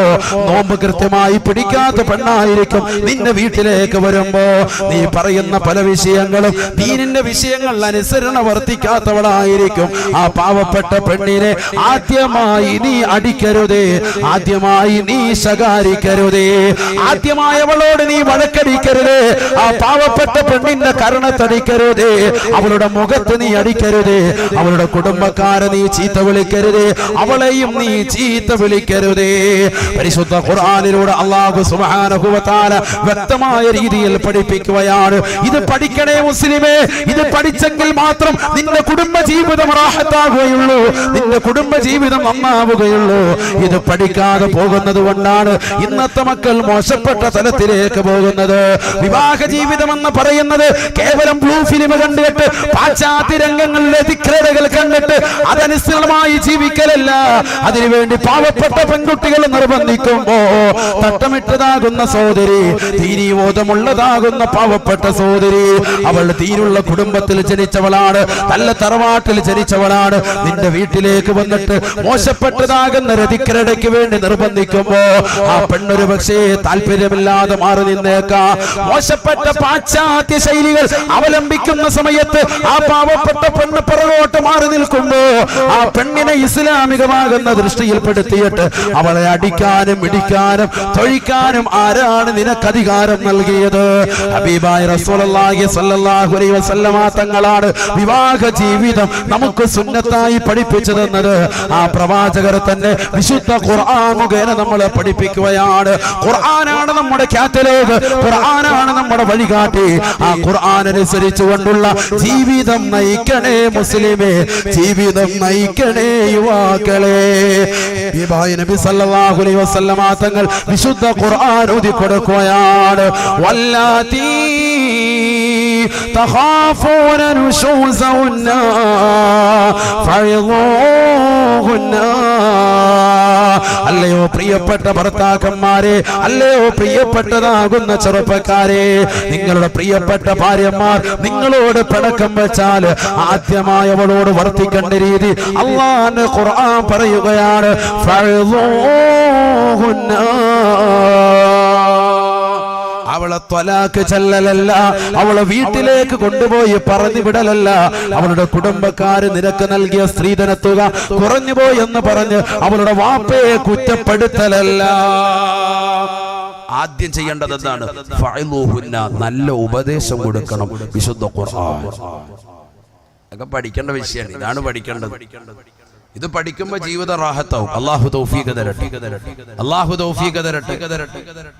നോമ്പ് കൃത്യമായി പിടിക്കാത്ത പെണ്ണായിരിക്കും നിന്റെ വീട്ടിലേക്ക് വരുമ്പോ, നീ പറയുന്ന പല വിഷയങ്ങളും ദീനിന്റെ വിഷയങ്ങൾ അനുസരണ വർത്തിക്കാത്തവളായിരിക്കും. ആ പാവപ്പെട്ട പെണ്ണിനെ ആദ്യമായി നീ അടിക്കരുതേ, ആദ്യമായി നീ ശകാരിക്കരുതേ, ആദ്യമായി അവളോട് നീ വഴക്കടിക്കരുതേ. ആ പാവപ്പെട്ട പെണ്ണിന്റെ കരണത്തടിക്കരുതേ, അവളുടെ മുഖത്ത് നീ അടിക്കരുതേ, അവളുടെ കുടുംബക്കാരെ നീ ചീത്ത വിളിക്കരുതേ, അവളെയും നീ ചീത്ത വിളിക്കരുതേ. പരിശുദ്ധ ഖുർആനിലൂടെ അല്ലാഹു സുബ്ഹാനഹു വ തആല വ്യക്തമായ രീതിയിൽ പഠിപ്പിക്കുകയാണ്. ഇത് പഠിക്കണേ മുസ്ലിമേ, ഇത് പഠിച്ചെങ്കിൽ മാത്രം നിന്റെ കുടുംബ ജീവിതം റാഹത്താകുകയുള്ളൂ, നിന്റെ കുടുംബ ജീവിതം നന്നാവുകയുള്ളൂ. ഇത് പഠിക്കാതെ പോകുന്നത് കൊണ്ടാണ് ഇന്നത്തെ മക്കൾ മോശപ്പെട്ട തലത്തിലേക്ക് പോകുന്നത്. വിവാഹ ജീവിതം എന്ന് പറയുന്നത് കേവലം ബ്ലൂ ഫിലിം കണ്ടിട്ട്, പാശ്ചാത്യ രംഗങ്ങളിലെ ദിക്റകൾ കണ്ടിട്ട് അതനുസൃതമായി ജീവിക്കലല്ല. അതിനുവേണ്ടി പാവപ്പെട്ട പെൺകുട്ടികൾ നിർബന്ധിക്കുമ്പോ തട്ടമിട്ടതാകുന്ന സഹോദരി, ദീനീബോധമുള്ളതാകുന്ന പാവപ്പെട്ട സഹോദരി, അവൾ ദീനുള്ള കുടുംബത്തിൽ ജനിച്ചവളാണ്, നല്ല തറവാട്ടിൽ ജനിച്ചവളാണ്. നിന്റെ വീട്ടിലേക്ക് വന്നിട്ട് മോശപ്പെട്ടതാകുന്ന രതിക്കരടയ്ക്ക് വേണ്ടി നിർബന്ധിക്കുമ്പോ ആ പെണ്ണൊരു പക്ഷേ താല്പര്യമില്ലാതെ മാറി നിന്നേക്കാം. മോശപ്പെട്ട പാശ്ചാത്യ ശൈലികൾ അവലംബിക്കുന്ന സമയത്ത് ആ പാവപ്പെട്ട പെണ്ണ് പുറകോട്ട് മാറി നിൽക്കുമ്പോ ആ പെണ്ണിനെ ഇസ്ലാമികമാകുന്ന ദൃഷ്ടിയിൽപ്പെടുത്തിയിട്ട് അവളെ അടിക്കാനും ഇടിക്കാനും തൊഴിക്കാനും ആരാണ് നിനക്ക് അധികാരം നൽകിയത്? ഹബീബായ റസൂലുള്ളാഹി സ്വല്ലല്ലാഹു അലൈഹി വസല്ലമ തങ്ങളാണ് വിവാഹ ജീവിതം നമുക്ക് സുന്നത്തായി പഠിപ്പിച്ചു തന്നത്. ആ പ്രവാചകർ തന്നെ വിശുദ്ധ ഖുർആൻ മുഖേന നമ്മളെ പഠിപ്പിക്കുകയാണ്. ഖുർആനാണ് നമ്മുടെ കാറ്റലോഗ്, ഖുർആനാണ് നമ്മുടെ വഴികാട്ടി. ആ ഖുർആൻ അനുസരിച്ചുകൊണ്ടുള്ള ജീവിതം നയിക്കണേ മുസ്ലിമേ, ജീവിതം നയിക്കണേ യുവാക്കളെ. നബി സല്ലല്ലാഹു അലൈഹി വസല്ലമ തങ്ങൾ വിശുദ്ധ ഖുർആൻ ഓതി കൊടുക്കുകയാണ്. വല്ലാത്തി تخافون نشوزهن فعظوهن. അല്ലയോ പ്രിയപ്പെട്ട ഭർത്താക്കന്മാരെ, അല്ലയോ പ്രിയപ്പെട്ടതാകുന്ന ചെറുപ്പക്കാരെ, നിങ്ങളുടെ പ്രിയപ്പെട്ട ഭാര്യമാർ നിങ്ങളോട് പിണക്കം വെച്ചാൽ ആദ്യമായി അവളോട് വർത്തിക്കേണ്ട രീതി അല്ലാഹുവിന്റെ ഖുർആൻ പറയുകയാണ്. ഫഅദൂഹുന്ന. അവളെ ത്വലാഖ് ചെല്ലലല്ല, അവളെ വീട്ടിലേക്ക് കൊണ്ടുപോയി പറഞ്ഞു വിടലല്ല, അവളുടെ കുടുംബക്കാര് നിനക്ക് നൽകിയ സ്ത്രീധന തുക കുറഞ്ഞുപോയി എന്ന് പറഞ്ഞ് അവളുടെ വാപ്പയെ കുറ്റപ്പെടുത്തലല്ല. ആദ്യം ചെയ്യേണ്ടത് എന്താണ്? ഫഅലൂഹുന്ന, നല്ല ഉപദേശം കൊടുക്കണം. വിശുദ്ധ ഖുർആൻ ഒക്കെ പഠിക്കേണ്ട വിഷയമാണ്, ഇതാണ് പഠിക്കേണ്ടത്. ഇത് പഠിക്കുമ്പോൾ ജീവിത റാഹത്താവും. അല്ലാഹു തൗഫീഖ് തരട്ടെ. അല്ലാഹു തൗഫീഖ് തരട്ടെ.